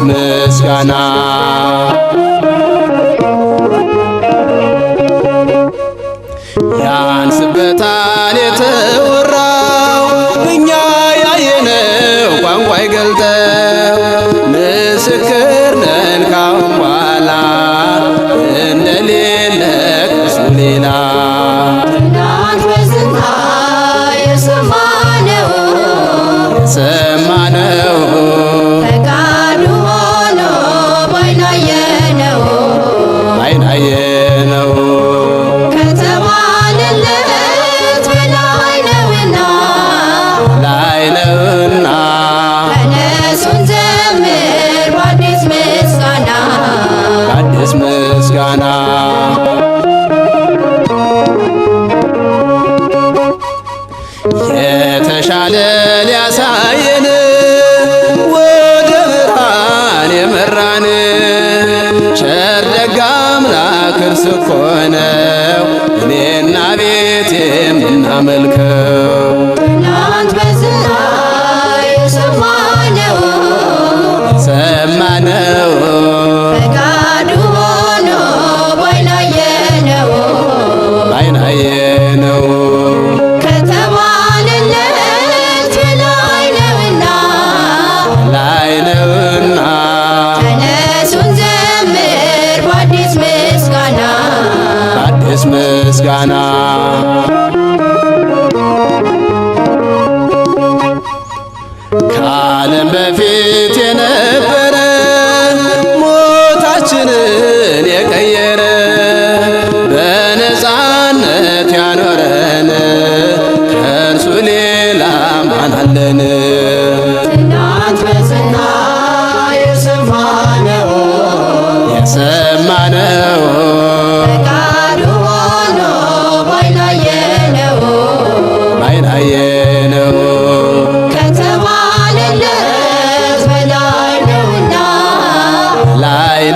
ምስጋና ያንስበታል የተወራው እኛ ያየነው ቋንቋ ይገልጠው ምስክር ነን ካሁን በኋላ እንደሌለ ከሱ ሌላ ትናንት በዝና የሰማነው ፈቃዱ ሆኖ ባይናየነው ከተባለለት በላይ ነውና ተነሱን ዘምር በአዲስ ምስጋና የተሻለ ሊያሳየን ወደ ብርሃን የመራን ቸር ደግ አምላክ እርሱ እኮ ነው እኔና ቤቴ የምናመልከው። ትናንት በዝና የሰማነው ፈቃዱ ሆኖ ባይናየነው ከተባለለት በላይ ነውና ተነሱን ዘምር በአዲስ ምስጋና ከዓለም በፊት የነበረ ሞታችንን የቀየረ በነፃነት ያኖረን ከእርሱ ሌላ ማን አለን? ትናንት በዝና የሰማነው ፈቃዱ ሆኖ ባይናየነው ከተባለለት በላይ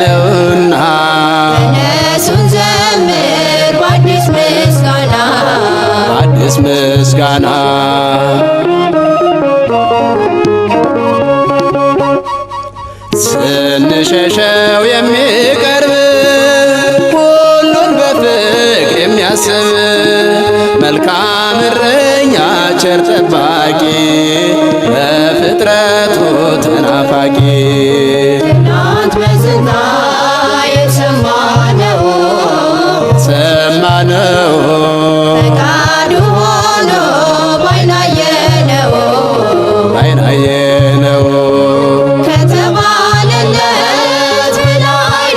ነውና ተነሱን ዘምር በአዲስ ምስጋና ስንሸሸው የሚቀርብ ሁሉን በፍቅር የሚያስብ መልካም እረኛ ቸር ጠባቂ በፍጥረቱ ተናፋቂ ትናንት በዝና የሰማነው ፈቃዱ ሆኖ ባይናየነው ከተባለለት በላይ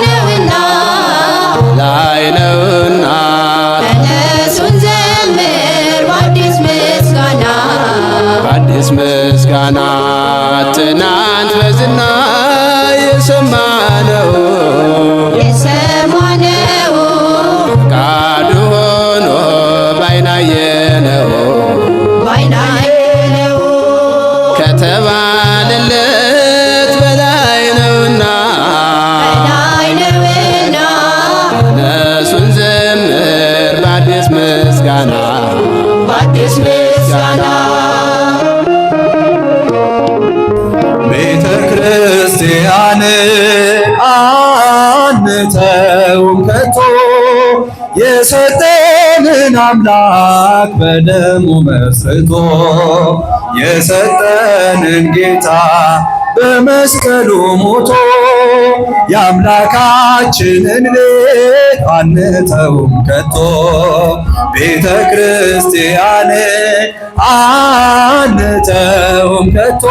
ነውና ተነሱን ዘምር በአዲስ ምስጋና ትናንት በዝና የሰማነው ፈቃዱ ሆኖ ባይናየነው ከተባለለት በላይ ነውና ተነሱን ዘምር በአዲስ ምስጋና ቤተ ክርስቲያን አንተውም ከቶ የሰጠንን አምላክ በደሙ መስርቶ የሰጠንን ጌታ በመስቀሉ ሞቶ የአምላካችንን ቤት አንተውም ከቶ ቤተ ክርስቲያን አንተውም ከቶ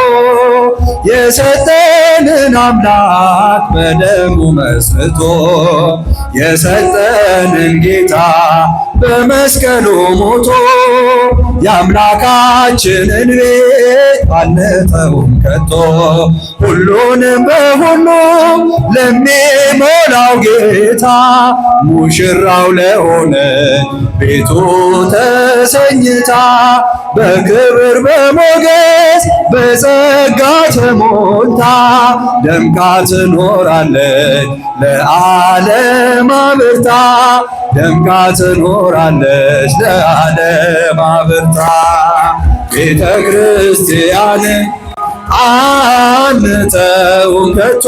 የሰጠንን አምላክ በደሙ መስርቶ የሰጠንን ጌታ በመስቀሉ ሞቶ የአምላካችንን ቤት አንተውም ከቶ ሁሉንም በሁሉ ለሚሞላው ጌታ ሙሽራው ለሆነ ቤቱ ተሰኝታ በክብር በሞገስ በጸጋ ተሞልታ ደምቃ ትኖራለች ለዓለም አብርታ ደምቃ ትኖራለች ለዓለም አብርታ ቤተ ክርስቲያን አንተውም ከቶ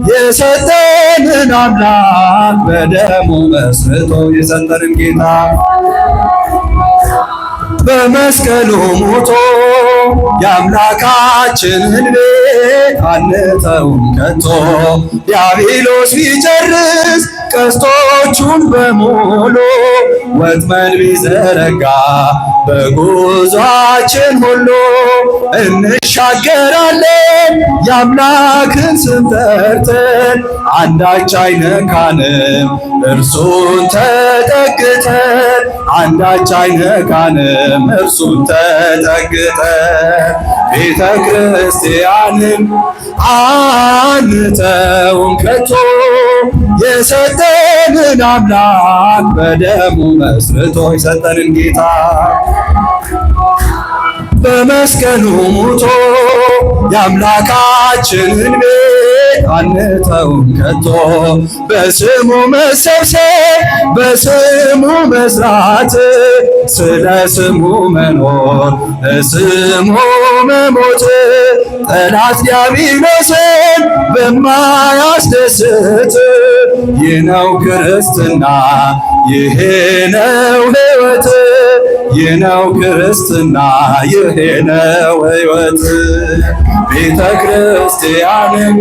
የሰጠንን አምላክ በደሙ መስርቶ የሰጠንን ጌታ በመስቀሉ ሞቶ የአምላካችንን ቤት አንተውም ከቶ ዲያብሎስ ቢጨርስ ቀስቶቹን በሙሉ ወጥመድ ቢዘረጋ በጉዟችን ሁሉ እንሻገራለን የአምላክን ስም ጠርተን አንዳች አይነካንም እርሱን ተጠግተን አንዳች አይነካንም እርሱን ተጠግተን ቤተ ክርስቲያንን አንተውም ከቶ የሰጠንን አምላክ በደሙ መስርቶ የሰጠንን ጌታ በመስቀሉ ሞቶ የአምላካችንን ቤት አንተውም ከቶ በስሙ መሰብሰብ በስሙ መስራት ስለ ስሙ መኖር በስሙ መሞት ጠላት ዲያብሎስን በማያስደስት ይህ ነው ክርስትና ይሄ ነው ሕይወት ይህ ነው ክርስትና ይሄ ነው ሕይወት ቤተ ክርስቲያንን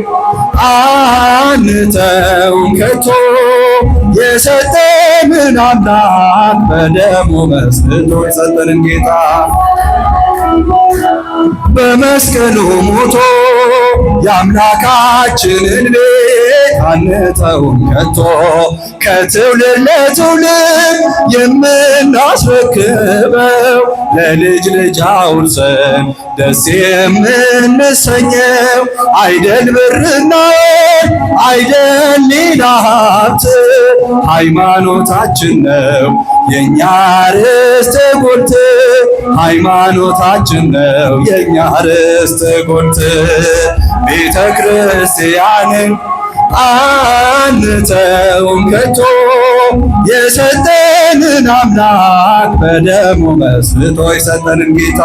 አንተውም ከቶ የሰጠንን አምላክ በደሙ መስርቶ የሰጠንን ጌታ በመስቀሉ ሞቶ የአምላካችንን ቤት አንተውም ከቶ ከትውልድ ለትውልድ የምናስረክበው ለልጅ ልጅ አውርሰን ደስ የምንሰኘው አይደል ብርና አይደል ሌላ ሀብት ሃይማኖታችን ነው የኛ ርስት ጉልት ሃይማኖታችን ነው የኛ ርስት ጉልት ቤተ ክርስቲያንን አንተውም ከቶ የሰጠንን አምላክ በደሙ መስርቶ የሰጠንን ጌታ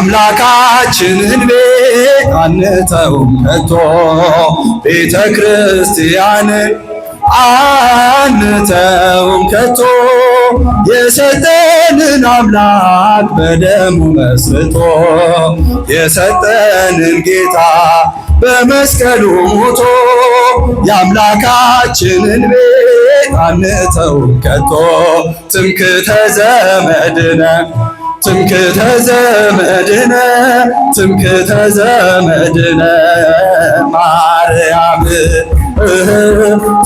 የአምላካችንን ቤት አንተውም ከቶ ቤተ ክርስቲያንን አንተውም ከቶ የሰጠንን አምላክ በደሙ መስርቶ የሰጠንን ጌታ በመስቀሉ ሞቶ የአምላካችንን ቤት አንተውም ከቶ ትምክህተ ዘመድነ ትምክህተ ዘመድነ ትምክህተ ዘመድነ ማርያም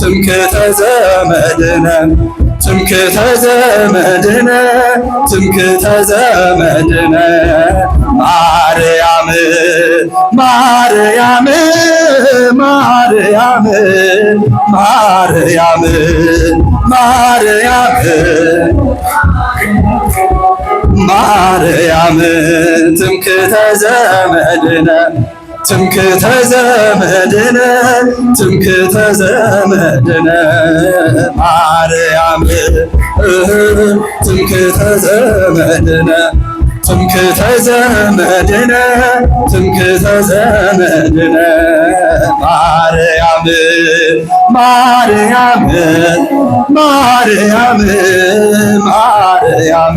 ትምክህተ ዘመድነ ትምክህተ ዘመድነ ትምክህተ ዘመድነ ማርያም ማርያም ማርያም ማርያም ማርያም ማርያም ትምክህተ ዘመድነ ትምክህተ ዘመድነ ትምክህተ ዘመድነ ማርያም ትምክህተ ዘመድነ ትምክህተ ዘመድነ ትምክህተ ዘመድነ ማርያም ማርያም ማርያም ማርያም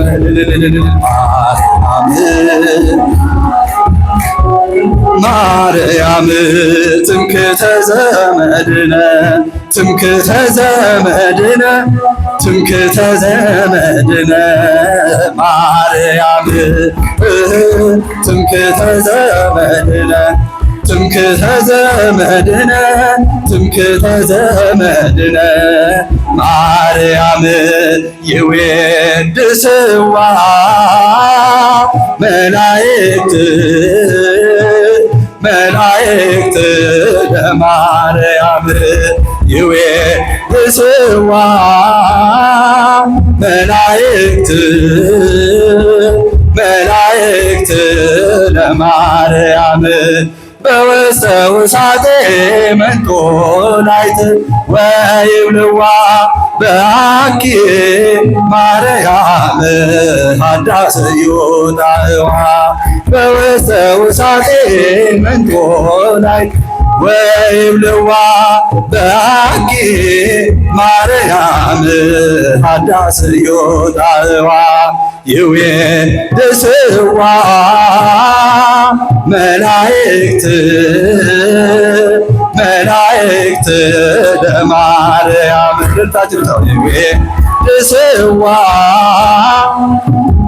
ማርያም ትምክህተ ዘመድነ ትምክህተ ዘመድነ ትምክህተ ዘመድነ ማርያም ትምክህተ ዘመድነ ትምክህተ ዘመድነ ትምክህተ ዘመድነ ማርያም ይዌድስዋ መላእክት መላእክት ለማርያም ይዌድስዋ መላእክት መላእክት ለማርያም በውስተ ውሳጤ መንጦላዕት ወይብልዋ በአኪ ማርያም ሀዳስዮ ጣዕዋ በውስተ ውሳጤ መንጦላዕት ወይብልዋ በአኪ ማርያም ሀዳስዮ ጣዕዋ ይዌድስዋ መላእክት ለማርያም ልታጭርታው ይዌድስዋ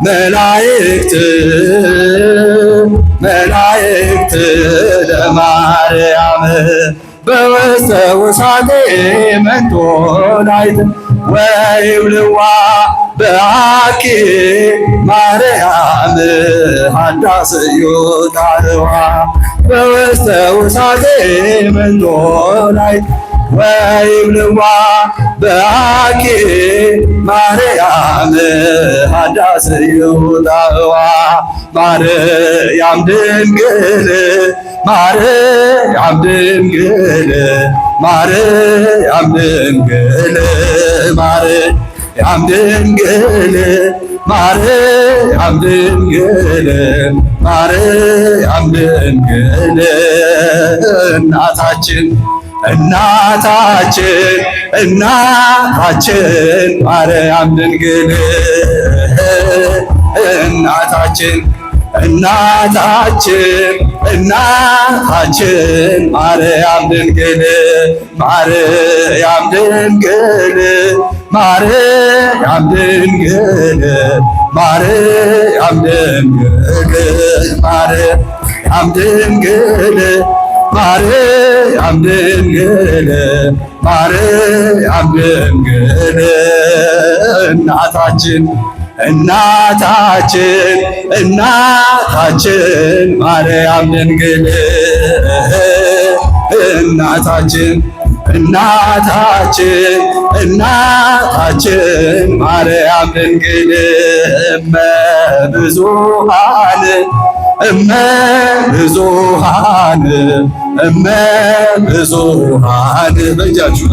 መላእክት ለማርያም በውስተ ውሳጤ መንጦላዕት ወይብልዋ በአኪ ማርያም ሀዳስዮ ጣዕዋ በውስተ ውሳጤ መንጦላዕት ወይብልዋ በአኪ ማርያም ሀዳስዮ ጣዕዋ ማርያም ድንግል ማርያም ድንግል ማርያም ድንግል ማርያም ድንግል ማርያም ድንግል ማርያም ድንግል እናታችን ማርያም ድንግል እናታችን ማርያም ድንግል ማርያም ድንግል ማርያም ድንግል ማርያም ድንግል ማርያም ድንግል ማርያም ድንግል ማርያም ድንግል እናታችን ማርያም ድንግል እናታችን ማርያም ድንግል እመ ብዙኃን በእጃችሁ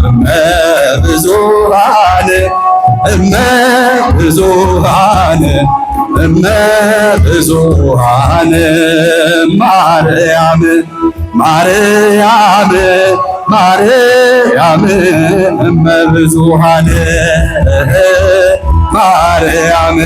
እመ ብዙኃን ማርያም እመ ብዙኃን ማርያም እመ ብዙኃን ማርያም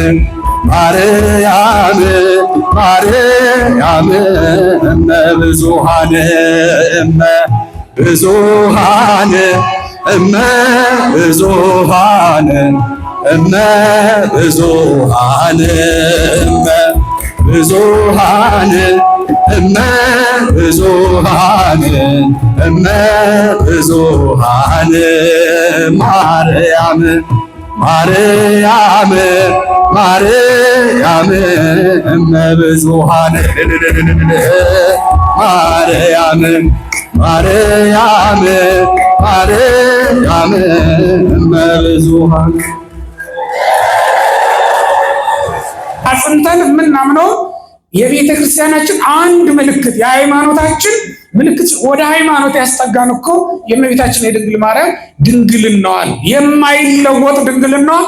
እመ ብዙኃን ማርያም እመ ብዙኃን አጽንተን የምናምነው የቤተ ክርስቲያናችን አንድ ምልክት የሃይማኖታችን ምልክት ወደ ሃይማኖት ያስጠጋን እኮ የእመቤታችን የድንግል ማርያም ድንግልናዋን የማይለወጥ ድንግልናዋ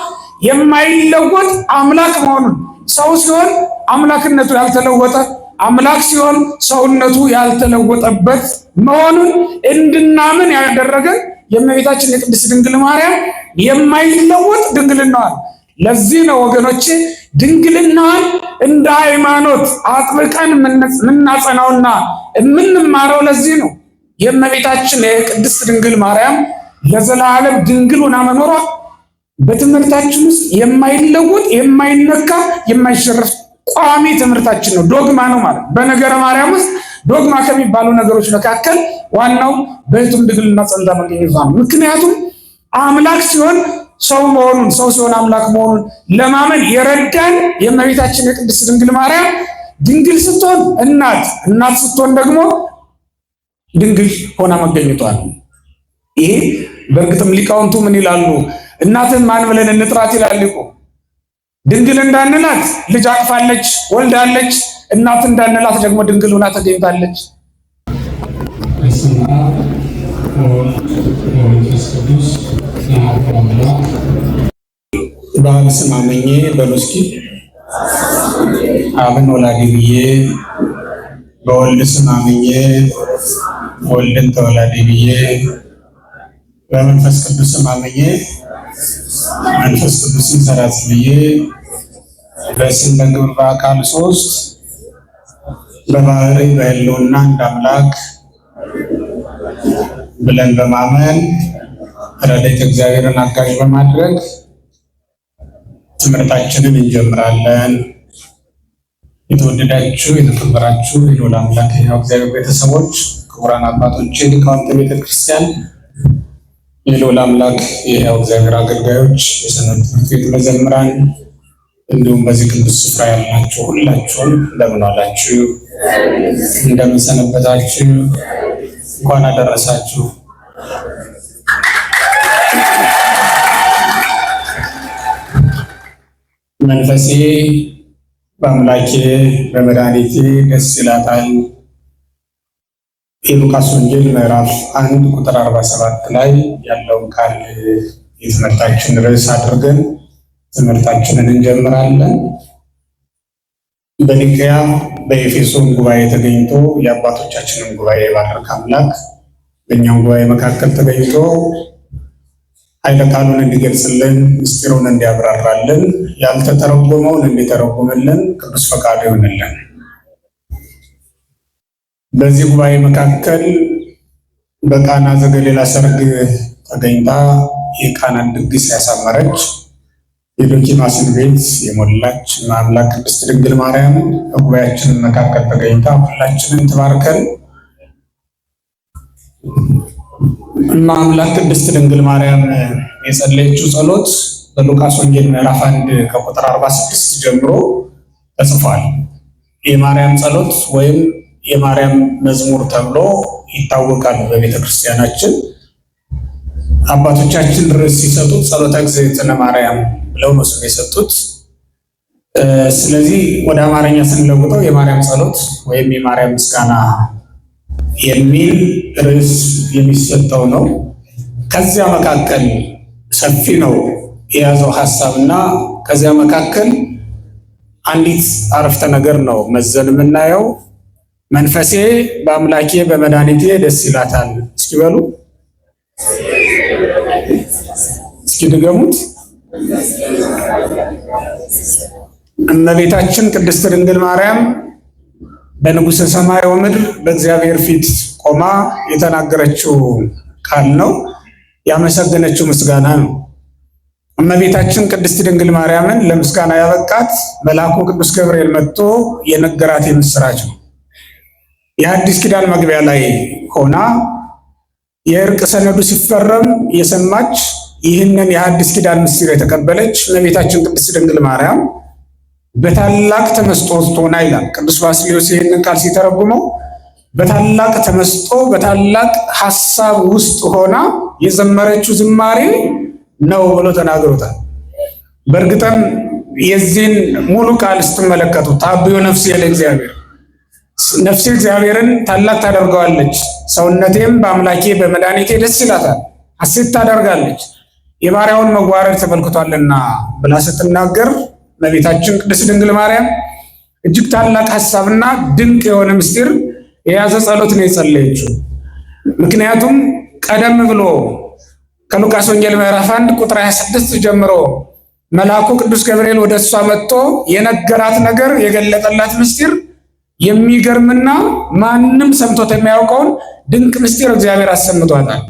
የማይለወጥ አምላክ መሆኑን ሰው ሲሆን አምላክነቱ ያልተለወጠ አምላክ ሲሆን ሰውነቱ ያልተለወጠበት መሆኑን እንድናምን ያደረገን የእመቤታችን የቅድስት ድንግል ማርያም የማይለወጥ ድንግልናዋን። ለዚህ ነው ወገኖቼ ድንግልናዋን እንደ ሃይማኖት አጥብቀን የምናጸናውና የምንማረው። ለዚህ ነው የእመቤታችን የቅድስት ድንግል ማርያም ለዘላለም ድንግል ሆና መኖሯ በትምህርታችን ውስጥ የማይለወጥ የማይነካ የማይሸረፍ ቋሚ ትምህርታችን ነው። ዶግማ ነው ማለት። በነገረ ማርያም ውስጥ ዶግማ ከሚባሉ ነገሮች መካከል ዋናው በሕቱም ድንግልና ጸንታ መገኘቷ ነው። ምክንያቱም አምላክ ሲሆን ሰው መሆኑን ሰው ሲሆን አምላክ መሆኑን ለማመን የረዳን የእመቤታችን የቅድስት ድንግል ማርያም ድንግል ስትሆን እናት ስትሆን ደግሞ ድንግል ሆና መገኘቷ ነው። ይሄ በእርግጥም ሊቃውንቱ ምን ይላሉ? እናትን ማን ብለን እንጥራት ይላል እኮ። ድንግል እንዳንላት ልጅ አቅፋለች ወልዳለች፣ እናት እንዳንላት ደግሞ ድንግል ሆና ተገኝታለች። ወመንፈስ ቅዱስ አሐዱ አምላክ። በአብ ስም አምኜ በሉ እስኪ። አብን ወላዲ ብዬ በወልድ ስም አምኜ ወልድን ተወላዲ ብዬ በመንፈስ ቅዱስ ስም አምኜ መንፈስ ቅዱስን ሰራጺ ብዬ በስም በግብር በአካል ሶስት በባህሪ በሕልውና አንድ አምላክ ብለን በማመን ረድኤተ እግዚአብሔርን አጋዥ በማድረግ ትምህርታችንን እንጀምራለን። የተወደዳችሁ የተከበራችሁ የልዑል አምላክ የሕያው እግዚአብሔር ቤተሰቦች፣ ክቡራን አባቶቼ ሊቃውንተ ቤተ ክርስቲያን፣ የልዑል አምላክ የሕያው እግዚአብሔር አገልጋዮች፣ የሰንበት ትምህርት ቤት መዘምራን፣ እንዲሁም በዚህ ቅዱስ ስፍራ ያላችሁ ሁላችሁም እንደምን ዋላችሁ? እንደምን ሰነበታችሁ? እንኳን አደረሳችሁ። መንፈሴ በአምላኬ በመድኃኒቴ ደስ ይላታል። የሉቃስ ወንጌል ምዕራፍ 1 ቁጥር 47 ላይ ያለውን ቃል የትምህርታችን ርዕስ አድርገን ትምህርታችንን እንጀምራለን። በኒቅያ በኤፌሶን ጉባኤ ተገኝቶ የአባቶቻችንን ጉባኤ ባረከ አምላክ በእኛም ጉባኤ መካከል ተገኝቶ ኃይለ ቃሉን እንዲገልጽልን ምስጢሩን እንዲያብራራልን ያልተተረጎመውን እንዲተረጉምልን ቅዱስ ፈቃዱ ይሆንልን። በዚህ ጉባኤ መካከል በቃና ዘገሊላ ሰርግ ተገኝታ የቃናን ድግስ ያሳመረች የዶኪማስን ቤት የሞላች አምላክ ቅድስት ድንግል ማርያም በጉባኤያችን መካከል ተገኝታ ሁላችንን ትባርከን። አምላክ ቅድስት ድንግል ማርያም የጸለየችው ጸሎት በሉቃስ ወንጌል ምዕራፍ 1 ከቁጥር 46 ጀምሮ ተጽፏል። የማርያም ጸሎት ወይም የማርያም መዝሙር ተብሎ ይታወቃል። በቤተ ክርስቲያናችን አባቶቻችን ርዕስ ሲሰጡት ጸሎተ እግዝእትነ ማርያም ብለው ነው ስም የሰጡት። ስለዚህ ወደ አማርኛ ስንለውጠው የማርያም ጸሎት ወይም የማርያም ምስጋና የሚል ርዕስ የሚሰጠው ነው። ከዚያ መካከል ሰፊ ነው የያዘው ሐሳብና ከዚያ መካከል አንዲት አረፍተ ነገር ነው መዘን የምናየው። መንፈሴ በአምላኬ በመድኃኒቴ ደስ ይላታል። እስኪ በሉ፣ እስኪ ድገሙት። እመቤታችን ቅድስት ድንግል ማርያም በንጉሠ ሰማይ ወምድር በእግዚአብሔር ፊት ቆማ የተናገረችው ቃል ነው፣ ያመሰገነችው ምስጋና ነው። እመቤታችን ቅድስት ድንግል ማርያምን ለምስጋና ያበቃት መልአኩ ቅዱስ ገብርኤል መጥቶ የነገራት የምስራች ነው። የሐዲስ ኪዳን መግቢያ ላይ ሆና የእርቅ ሰነዱ ሲፈረም የሰማች ይህንን የሐዲስ ኪዳን ምስጢር የተቀበለች እመቤታችን ቅድስት ድንግል ማርያም በታላቅ ተመስጦ ውስጥ ሆና ይላል ቅዱስ ባስልዮስ ይህንን ቃል ሲተረጉመው፣ በታላቅ ተመስጦ በታላቅ ሐሳብ ውስጥ ሆና የዘመረችው ዝማሬ ነው ብሎ ተናግሮታል። በእርግጥም የዚህን ሙሉ ቃል ስትመለከቱ ታብዮ ነፍሴ ለእግዚአብሔር፣ ነፍሴ እግዚአብሔርን ታላቅ ታደርገዋለች፣ ሰውነቴም በአምላኬ በመድኃኒቴ ደስ ይላታል፣ ሐሴት ታደርጋለች፣ የባሪያውን መዋረድ ተመልክቷልና ብላ ስትናገር እመቤታችን ቅድስት ድንግል ማርያም እጅግ ታላቅ ሐሳብና ድንቅ የሆነ ምስጢር የያዘ ጸሎት ነው የጸለየችው። ምክንያቱም ቀደም ብሎ ከሉቃስ ወንጌል ምዕራፍ 1 ቁጥር 26 ጀምሮ መልአኩ ቅዱስ ገብርኤል ወደ እሷ መጥቶ የነገራት ነገር የገለጠላት ምስጢር የሚገርምና ማንም ሰምቶት የሚያውቀውን ድንቅ ምስጢር እግዚአብሔር አሰምቷታል።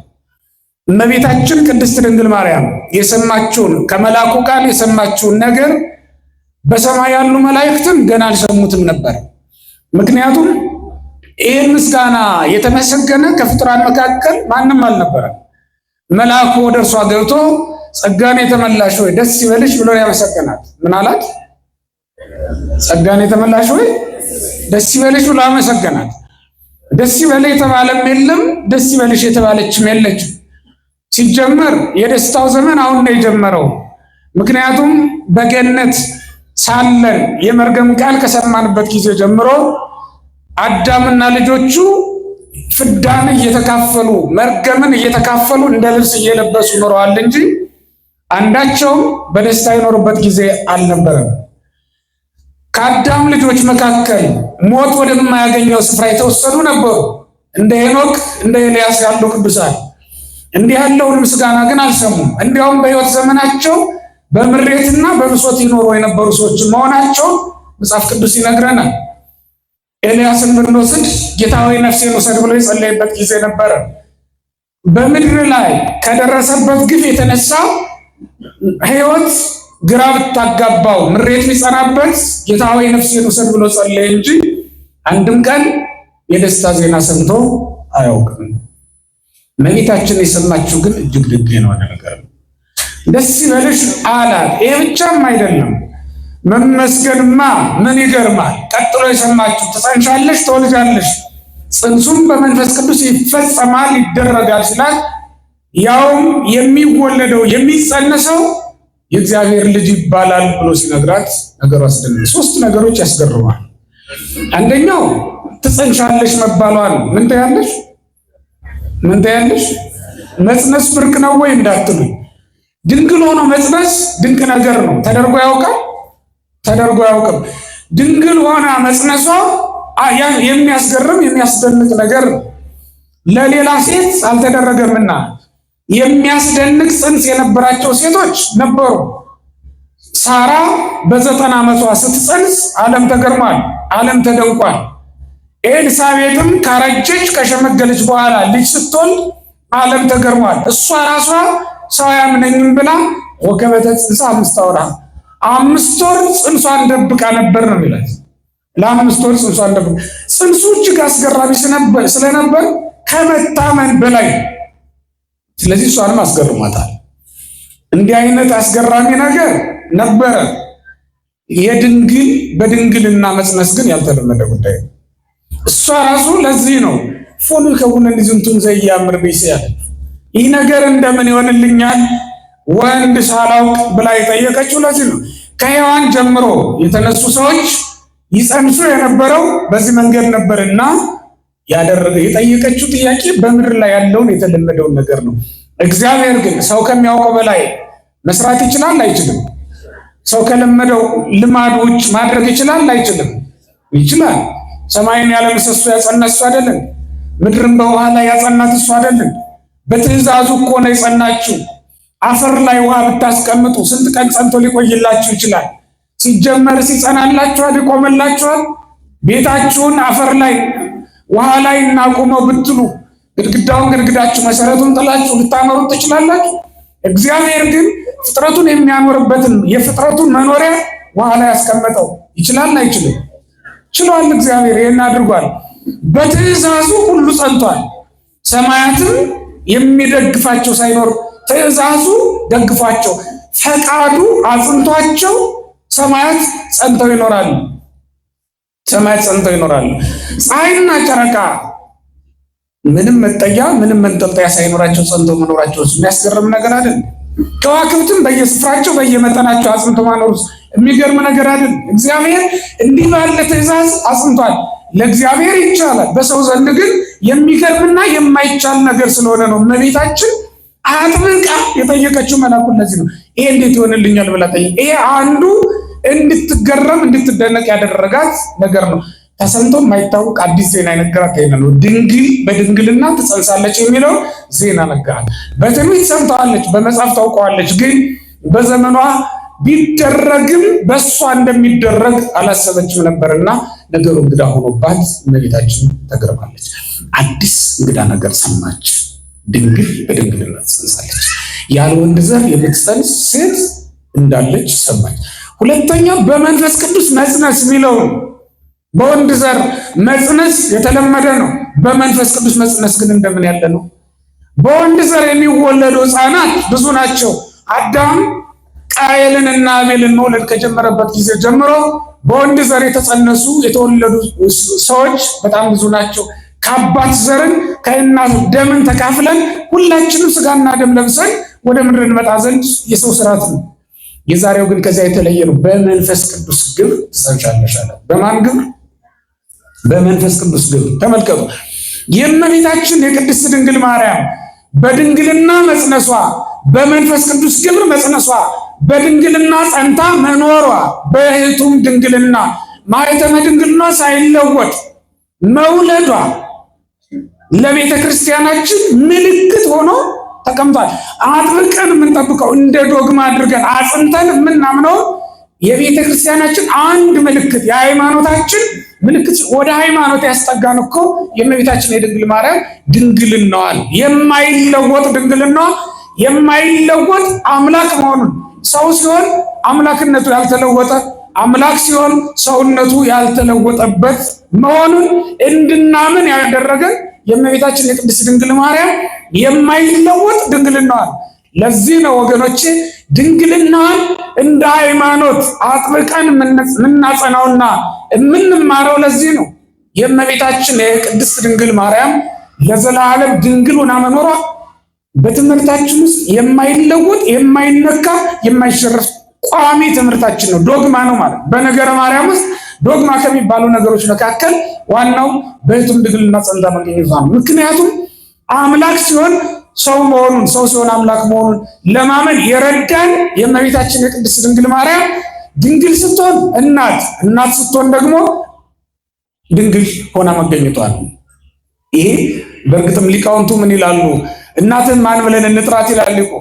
እመቤታችን ቅድስት ድንግል ማርያም የሰማችውን ከመልአኩ ቃል የሰማችውን ነገር በሰማይ ያሉ መላእክትም ገና አልሰሙትም ነበር። ምክንያቱም ይህን ምስጋና የተመሰገነ ከፍጡራን መካከል ማንም አልነበረም። መልአኩ ወደ እርሷ ገብቶ ጸጋን የተመላሽ ሆይ ደስ ይበልሽ ብሎ ያመሰገናት። ምን አላት? ጸጋን የተመላሽ ሆይ ደስ ይበልሽ ብሎ አመሰገናት። ደስ ይበልሽ የተባለም የለም፣ ደስ ይበልሽ የተባለችም የለችም። ሲጀመር የደስታው ዘመን አሁን ነው የጀመረው። ምክንያቱም በገነት ሳለን የመርገም ቃል ከሰማንበት ጊዜ ጀምሮ አዳምና ልጆቹ ፍዳን እየተካፈሉ መርገምን እየተካፈሉ እንደ ልብስ እየለበሱ ኖረዋል እንጂ አንዳቸውም በደስታ የኖሩበት ጊዜ አልነበረም። ከአዳም ልጆች መካከል ሞት ወደማያገኘው ስፍራ የተወሰዱ ነበሩ፣ እንደ ሄኖክ እንደ ኤልያስ ያሉ ቅዱሳን። እንዲህ ያለውን ምስጋና ግን አልሰሙም። እንዲያውም በሕይወት ዘመናቸው በምሬትና በብሶት ይኖሩ የነበሩ ሰዎች መሆናቸው መጽሐፍ ቅዱስ ይነግረናል። ኤልያስን ብንወስድ ጌታ ሆይ ነፍሴን ውሰድ ብሎ የጸለየበት ጊዜ ነበረ። በምድር ላይ ከደረሰበት ግፍ የተነሳ ሕይወት ግራ ብታጋባው ምሬት ቢጸናበት ጌታ ሆይ ነፍሴን ውሰድ ብሎ ጸለየ እንጂ አንድም ቀን የደስታ ዜና ሰምቶ አያውቅም። እመቤታችን የሰማችው ግን እጅግ ድንቅ ነው ነገር ደስ ይበልሽ አላት። ይሄ ብቻም አይደለም፣ መመስገንማ ምን ይገርማል። ቀጥሎ የሰማችው ትጸንሻለሽ፣ ትወልጃለሽ፣ ጽንሱም በመንፈስ ቅዱስ ይፈጸማል፣ ይደረጋል ሲላት ያውም የሚወለደው የሚጸነሰው የእግዚአብሔር ልጅ ይባላል ብሎ ሲነግራት ነገሩ አስደንቅ። ሶስት ነገሮች ያስገርማል። አንደኛው ትጸንሻለሽ መባሏን ምን ታያለሽ? መጽነስ ብርቅ ነው ወይ እንዳትሉኝ፣ ድንግል ሆኖ መጽነስ ድንቅ ነገር ነው። ተደርጎ ያውቃል? ተደርጎ አያውቅም። ድንግል ሆና መጽነሷ የሚያስገርም የሚያስደንቅ ነገር ለሌላ ሴት አልተደረገምና የሚያስደንቅ ጽንስ የነበራቸው ሴቶች ነበሩ። ሳራ በ90 ዓመቷ ስትጸንስ ዓለም ተገርሟል፣ ዓለም ተደንቋል። ኤልሳቤጥም ካረጀች ከሸመገለች በኋላ ልጅ ስትወልድ ዓለም ተገርሟል። እሷ ራሷ ሰው አያምነኝም ብላ ወከበተ ጽንሳ 5 ወር ጽንሷን ደብቃ ነበር ነው የሚላት። ለ5 ወር ጽንሷን ደብቃ ጽንሱ እጅግ አስገራሚ ስለነበር ከመታመን በላይ። ስለዚህ እሷንም አስገርሟታል። እንዲህ አይነት አስገራሚ ነገር ነበረ። የድንግል በድንግልና መጽነስ ግን ያልተለመደ ጉዳይ ነው። እሷ ራሱ ለዚህ ነው ፎኑ ከቡነ ልጅንቱን ዘያምር ቢሲያል ይህ ነገር እንደምን ይሆንልኛል ወንድ ሳላውቅ ብላ የጠየቀችው ለዚህ ነው። ከሔዋን ጀምሮ የተነሱ ሰዎች ይጸንሱ የነበረው በዚህ መንገድ ነበርና የጠየቀችው ጥያቄ በምድር ላይ ያለውን የተለመደውን ነገር ነው። እግዚአብሔር ግን ሰው ከሚያውቀው በላይ መስራት ይችላል አይችልም? ሰው ከለመደው ልማድ ውጭ ማድረግ ይችላል አይችልም? ይችላል። ሰማይን ያለ ምሰሶ ያጸናት እሱ አይደለም? ምድርን በውሃ ላይ ያጸናት እሱ አይደለም? በትእዛዙ እኮ ነው የጸናችው። አፈር ላይ ውሃ ብታስቀምጡ ስንት ቀን ጸንቶ ሊቆይላችሁ ይችላል? ሲጀመር ሲጸናላችኋል፣ ይቆምላችኋል። ቤታችሁን አፈር ላይ ውሃ ላይ እናቁመው ብትሉ ግድግዳውን ግድግዳችሁ መሰረቱን ጥላችሁ ልታኖሩት ትችላላችሁ። እግዚአብሔር ግን ፍጥረቱን የሚያኖርበትን የፍጥረቱን መኖሪያ ውሃ ላይ ያስቀመጠው ይችላል አይችልም? ችሏል። እግዚአብሔር ይሄን አድርጓል። በትእዛዙ ሁሉ ጸንቷል። ሰማያትም የሚደግፋቸው ሳይኖር ትእዛዙ ደግፏቸው፣ ፈቃዱ አጽንቷቸው ሰማያት ጸንተው ይኖራሉ። ሰማያት ጸንተው ይኖራሉ። ፀሐይና ጨረቃ ምንም መጠጊያ ምንም መንጠልጠያ ሳይኖራቸው ጸንተው መኖራቸው የሚያስገርም ነገር አይደል? ከዋክብትም በየስፍራቸው በየመጠናቸው አጽንቶ ማኖሩ የሚገርም ነገር አይደል? እግዚአብሔር እንዲህ ባለ ትእዛዝ አጽንቷል። ለእግዚአብሔር ይቻላል። በሰው ዘንድ ግን የሚገርምና የማይቻል ነገር ስለሆነ ነው እመቤታችን አጥብቃ የጠየቀችው መልአኩን። ለዚህ ነው ይሄ እንዴት ይሆንልኛል ብላ ጠየቀ። ይሄ አንዱ እንድትገረም እንድትደነቅ ያደረጋት ነገር ነው። ተሰምቶ የማይታወቅ አዲስ ዜና የነገራት ይሄ ነው። ድንግል በድንግልና ትጸንሳለች የሚለው ዜና ነገራት። በትንቢት ሰምተዋለች፣ በመጽሐፍ ታውቀዋለች። ግን በዘመኗ ቢደረግም በእሷ እንደሚደረግ አላሰበችም ነበርና ነገሩ እንግዳ ሆኖባት እመቤታችን ተገርማለች። አዲስ እንግዳ ነገር ሰማች። ድንግል በድንግልና ትጸንሳለች፣ ያለ ወንድ ዘር የምትጸንስ ሴት እንዳለች ሰማች። ሁለተኛ በመንፈስ ቅዱስ መጽነስ የሚለው በወንድ ዘር መጽነስ የተለመደ ነው። በመንፈስ ቅዱስ መጽነስ ግን እንደምን ያለ ነው? በወንድ ዘር የሚወለዱ ሕፃናት ብዙ ናቸው። አዳም ቃየልንና አቤልን መውለድ ከጀመረበት ጊዜ ጀምሮ በወንድ ዘር የተጸነሱ የተወለዱ ሰዎች በጣም ብዙ ናቸው። ከአባት ዘርን ከእናት ደምን ተካፍለን ሁላችንም ስጋና ደም ለብሰን ወደ ምድር እንመጣ ዘንድ የሰው ስርዓት ነው። የዛሬው ግን ከዚያ የተለየ ነው። በመንፈስ ቅዱስ ግብር ትጸንሻለሽ አለ። በማን ግብር? በመንፈስ ቅዱስ ግብር። ተመልከቱ። የእመቤታችን የቅድስት ድንግል ማርያም በድንግልና መጽነሷ፣ በመንፈስ ቅዱስ ግብር መጽነሷ፣ በድንግልና ጸንታ መኖሯ፣ በሕቱም ድንግልና ማኅተመ ድንግልና ሳይለወጥ መውለዷ ለቤተ ክርስቲያናችን ምልክት ሆኖ ተቀምጧል። አጥብቀን የምንጠብቀው እንደ ዶግማ አድርገን አጽንተን የምናምነው የቤተ ክርስቲያናችን አንድ ምልክት የሃይማኖታችን ምልክት ወደ ሃይማኖት ያስጠጋን እኮ የእመቤታችን የድንግል ማርያም ድንግልናዋን የማይለወጥ ድንግልናዋ የማይለወጥ አምላክ መሆኑን ሰው ሲሆን አምላክነቱ ያልተለወጠ አምላክ ሲሆን ሰውነቱ ያልተለወጠበት መሆኑን እንድናምን ያደረገን የእመቤታችን የቅድስት ድንግል ማርያም የማይለወጥ ድንግልናዋን። ለዚህ ነው ወገኖቼ ድንግልናዋን እንደ ሃይማኖት አጥብቀን የምናጸናውና የምንማረው። ለዚህ ነው የእመቤታችን የቅድስት ድንግል ማርያም ለዘላለም ድንግል ሆና መኖሯ በትምህርታችን ውስጥ የማይለወጥ የማይነካ የማይሸረፍ ቋሚ ትምህርታችን ነው። ዶግማ ነው ማለት። በነገረ ማርያም ውስጥ ዶግማ ከሚባሉ ነገሮች መካከል ዋናው በሕቱም ድንግልና ጸንታ መገኘቷ ነው። ምክንያቱም አምላክ ሲሆን ሰው መሆኑን፣ ሰው ሲሆን አምላክ መሆኑን ለማመን የረዳን የእመቤታችን የቅድስት ድንግል ማርያም ድንግል ስትሆን እናት ስትሆን ደግሞ ድንግል ሆና መገኘቷ ነው። ይሄ በእርግጥም ሊቃውንቱ ምን ይላሉ? እናትን ማን ብለን እንጥራት ይላል ሊቁ።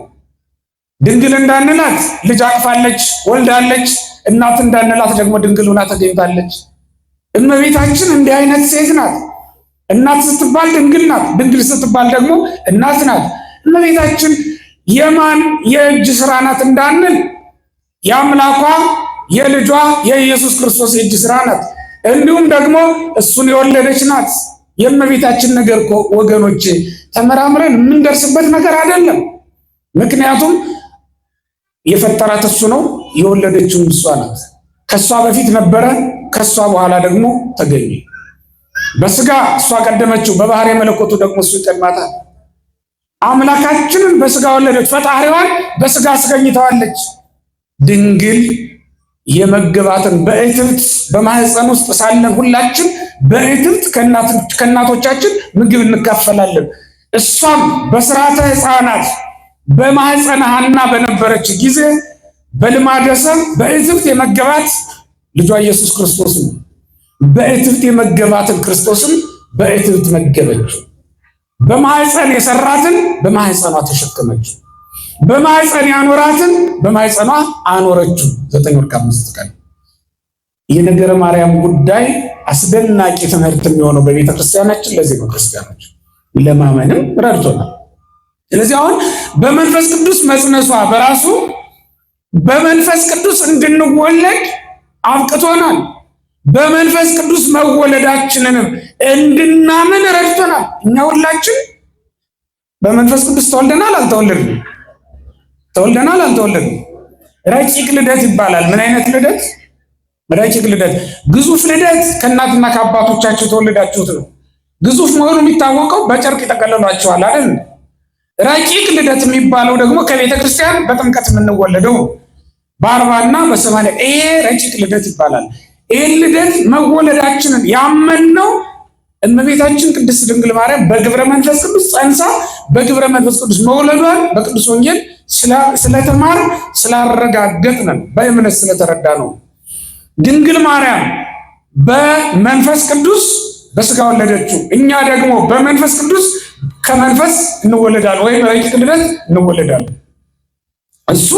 ድንግል እንዳንላት ልጅ አቅፋለች፣ ወልዳለች። እናት እንዳንላት ደግሞ ድንግል ሆና ተገኝታለች። እመቤታችን እንዲህ አይነት ሴት ናት። እናት ስትባል ድንግል ናት፣ ድንግል ስትባል ደግሞ እናት ናት። እመቤታችን የማን የእጅ ስራ ናት እንዳንል የአምላኳ የልጇ የኢየሱስ ክርስቶስ የእጅ ስራ ናት። እንዲሁም ደግሞ እሱን የወለደች ናት። የእመቤታችን ነገር እኮ ወገኖቼ ተመራምረን የምንደርስበት ነገር አይደለም። ምክንያቱም የፈጠራት እሱ ነው፣ የወለደችው እሷ ናት። ከሷ በፊት ነበረ፣ ከሷ በኋላ ደግሞ ተገኘ። በስጋ እሷ ቀደመችው፣ በባህሪ መለኮቱ ደግሞ እሱ ይቀድማታል። አምላካችንን በስጋ ወለደች፣ ፈጣሪዋን በስጋ አስገኝተዋለች። ድንግል የመገባትን በእትብት በማህፀን ውስጥ ሳለን ሁላችን በእትብት ከእናቶቻችን ምግብ እንካፈላለን። እሷም በስርዓተ ሕፃናት በማህፀነ ሐና በነበረች ጊዜ በልማደ ሰም በእትብት የመገባት ልጇ ኢየሱስ ክርስቶስ ነው። በእትብት የመገባትን ክርስቶስን በእትብት መገበችው። በማህፀን የሰራትን በማህፀኗ ተሸከመችው። በማህፀን ያኖራትን በማህፀኗ አኖረችው 9 ወር ከ5 ቀን። የነገረ ማርያም ጉዳይ አስደናቂ ትምህርት የሚሆነው በቤተ ክርስቲያናችን ለዚህ ነው። ክርስቲያኖች ለማመንም ረድቶናል። ስለዚህ አሁን በመንፈስ ቅዱስ መጽነሷ በራሱ በመንፈስ ቅዱስ እንድንወለድ አብቅቶናል። በመንፈስ ቅዱስ መወለዳችንንም እንድናምን ረድቶናል። እኛ ሁላችን በመንፈስ ቅዱስ ተወልደናል አልተወለድንም? ተወልደናል አልተወለድንም? ረቂቅ ልደት ይባላል። ምን አይነት ልደት? ረቂቅ ልደት። ግዙፍ ልደት ከእናትና ከአባቶቻችሁ የተወለዳችሁት ነው። ግዙፍ መሆኑ የሚታወቀው በጨርቅ ይጠቀልሏቸዋል አይደል? ረቂቅ ልደት የሚባለው ደግሞ ከቤተ ክርስቲያን በጥምቀት የምንወለደው በ40 እና በ80 ይሄ ረቂቅ ልደት ይባላል። ይህን ልደት መወለዳችንን ያመንነው እመቤታችን ቅድስት ድንግል ማርያም በግብረ መንፈስ ቅዱስ ጸንሳ በግብረ መንፈስ ቅዱስ መውለዷን በቅዱስ ወንጌል ስለተማር ስላረጋገጥን በእምነት ስለተረዳ ነው። ድንግል ማርያም በመንፈስ ቅዱስ በስጋ ወለደችው። እኛ ደግሞ በመንፈስ ቅዱስ ከመንፈስ እንወለዳለን ወይም ረቂቅ ልደት እንወለዳለን። እሱ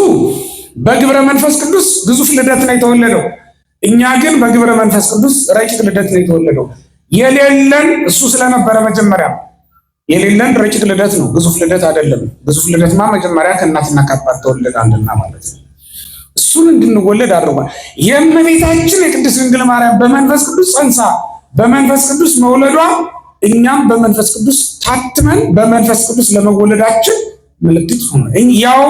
በግብረ መንፈስ ቅዱስ ግዙፍ ልደት ነው የተወለደው። እኛ ግን በግብረ መንፈስ ቅዱስ ረቂቅ ልደት ነው የተወለደው። የሌለን እሱ ስለነበረ መጀመሪያ የሌለን ረቂቅ ልደት ነው፣ ግዙፍ ልደት አይደለም። ግዙፍ ልደትማ መጀመሪያ ከእናትና ከአባት ተወለዳልና ማለት ነው። እሱን እንድንወለድ አድርጓል። የእመቤታችን የቅድስት ድንግል ማርያም በመንፈስ ቅዱስ ጸንሳ በመንፈስ ቅዱስ መውለዷ እኛም በመንፈስ ቅዱስ ታትመን በመንፈስ ቅዱስ ለመወለዳችን ምልክት ሆነ። ያው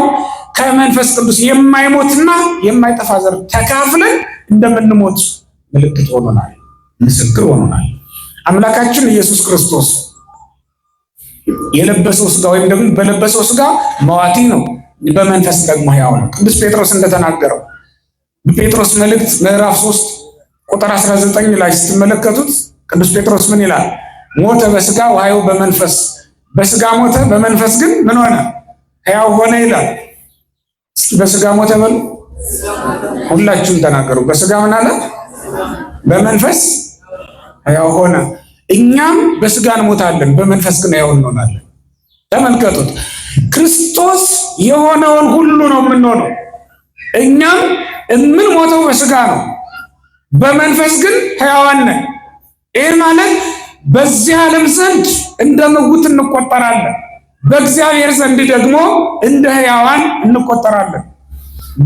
ከመንፈስ ቅዱስ የማይሞትና የማይጠፋ ዘር ተካፍለን እንደምንሞት ምልክት ሆኖናል፣ ምስክር ሆኖናል። አምላካችን ኢየሱስ ክርስቶስ የለበሰው ስጋ ወይም ደግሞ በለበሰው ስጋ መዋቲ ነው፣ በመንፈስ ደግሞ ሕያው ነው። ቅዱስ ጴጥሮስ እንደተናገረው በጴጥሮስ መልእክት ምዕራፍ 3 ቁጥር 19 ላይ ስትመለከቱት ቅዱስ ጴጥሮስ ምን ይላል? ሞተ በስጋ ወሐየው በመንፈስ። በስጋ ሞተ፣ በመንፈስ ግን ምን ሆነ? ሕያው ሆነ ይላል። እስኪ በስጋ ሞተ በሉ። ሁላችሁም ተናገሩ። በስጋ ምን አለ? በመንፈስ ሕያው ሆነ። እኛም በስጋ እንሞታለን፣ በመንፈስ ግን ሕያው እንሆናለን። ተመልከቱት። ክርስቶስ የሆነውን ሁሉ ነው የምንሆነው። እኛም የምንሞተው በስጋ ነው፣ በመንፈስ ግን ሕያዋን ነን። ይህ ማለት በዚህ ዓለም ዘንድ እንደ ምውት እንቆጠራለን፣ በእግዚአብሔር ዘንድ ደግሞ እንደ ሕያዋን እንቆጠራለን።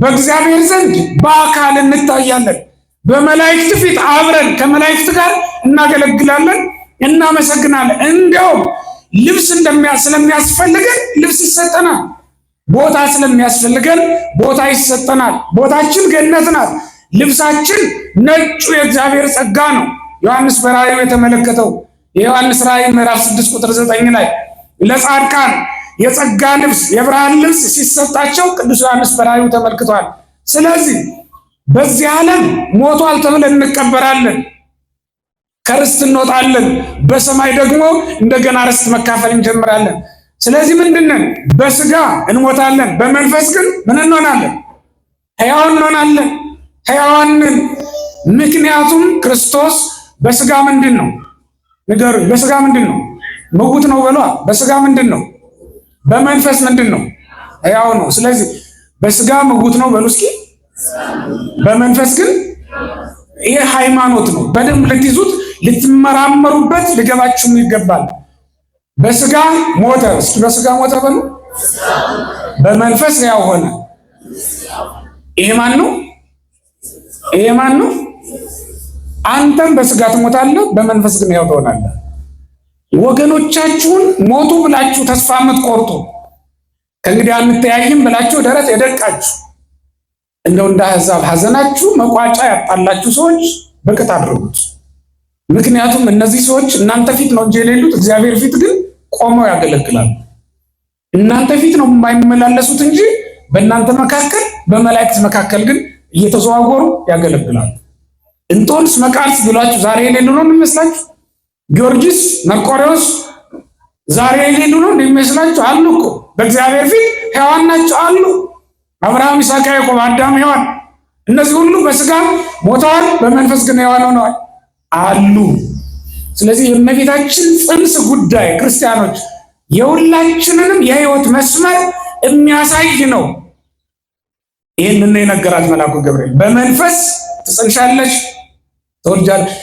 በእግዚአብሔር ዘንድ በአካል እንታያለን፣ በመላእክት ፊት አብረን ከመላእክት ጋር እናገለግላለን፣ እናመሰግናለን። እንዲያውም ልብስ ስለሚያስፈልገን ልብስ ይሰጠናል። ቦታ ስለሚያስፈልገን ቦታ ይሰጠናል። ቦታችን ገነት ናት። ልብሳችን ነጩ የእግዚአብሔር ጸጋ ነው። ዮሐንስ በራእዩ የተመለከተው የዮሐንስ ራእይ ምዕራፍ 6 ቁጥር 9 ላይ ለጻድቃን የጸጋ ልብስ የብርሃን ልብስ ሲሰጣቸው ቅዱስ ዮሐንስ በራእዩ ተመልክቷል። ስለዚህ በዚህ ዓለም ሞቷል ተብለን እንቀበራለን፣ ከርስት እንወጣለን። በሰማይ ደግሞ እንደገና ርስት መካፈል እንጀምራለን። ስለዚህ ምንድነን? በስጋ እንሞታለን፣ በመንፈስ ግን ምን እንሆናለን? ሕያው እንሆናለን። ሕያዋንን ምክንያቱም ክርስቶስ በስጋ ምንድን ነው? ንገሩ። በስጋ ምንድን ነው? ምውት ነው በሏ። በስጋ ምንድን ነው? በመንፈስ ምንድን ነው? ሕያው ነው። ስለዚህ በስጋ ምውት ነው በሉ እስኪ። በመንፈስ ግን ይሄ ሃይማኖት ነው። በደንብ ልትይዙት ልትመራመሩበት ሊገባችሁም ይገባል። በስጋ ሞተ፣ እስኪ በስጋ ሞተ በሉ። በመንፈስ ሕያው ሆነ። ይሄ ማን ነው? ይሄ ማን ነው? አንተም በስጋ ትሞታለህ፣ በመንፈስ ግን ሕያው ትሆናለህ። ወገኖቻችሁን ሞቱ ብላችሁ ተስፋ የምትቆርጡ ከእንግዲህ አንተያይም ብላችሁ ደረት የደቃችሁ እንደው እንደ አሕዛብ ሐዘናችሁ መቋጫ ያጣላችሁ ሰዎች በቅጥ አድርጉት። ምክንያቱም እነዚህ ሰዎች እናንተ ፊት ነው እንጂ የሌሉት እግዚአብሔር ፊት ግን ቆመው ያገለግላሉ። እናንተ ፊት ነው የማይመላለሱት እንጂ በእናንተ መካከል በመላእክት መካከል ግን እየተዘዋወሩ ያገለግላሉ። እንጦንስ መቃርስ ብሏችሁ ዛሬ የሌሉ ነው የሚመስላችሁ? ጊዮርጊስ መርቆሬዎስ ዛሬ የሌሉ ነው እንደሚመስላችሁ? አሉ እኮ በእግዚአብሔር ፊት ሕያዋን ናቸው አሉ። አብርሃም፣ ይስሐቅ፣ ያዕቆብ፣ አዳም፣ ሔዋን እነዚህ ሁሉ በስጋ ሞተዋል፣ በመንፈስ ግን ሕያዋን ሆነዋል አሉ። ስለዚህ የእመቤታችን ጽንስ ጉዳይ ክርስቲያኖች የሁላችንንም የሕይወት መስመር የሚያሳይ ነው። ይህንን የነገራት መልአኩ ገብርኤል በመንፈስ ትጸንሻለሽ፣ ትወልጃለሽ።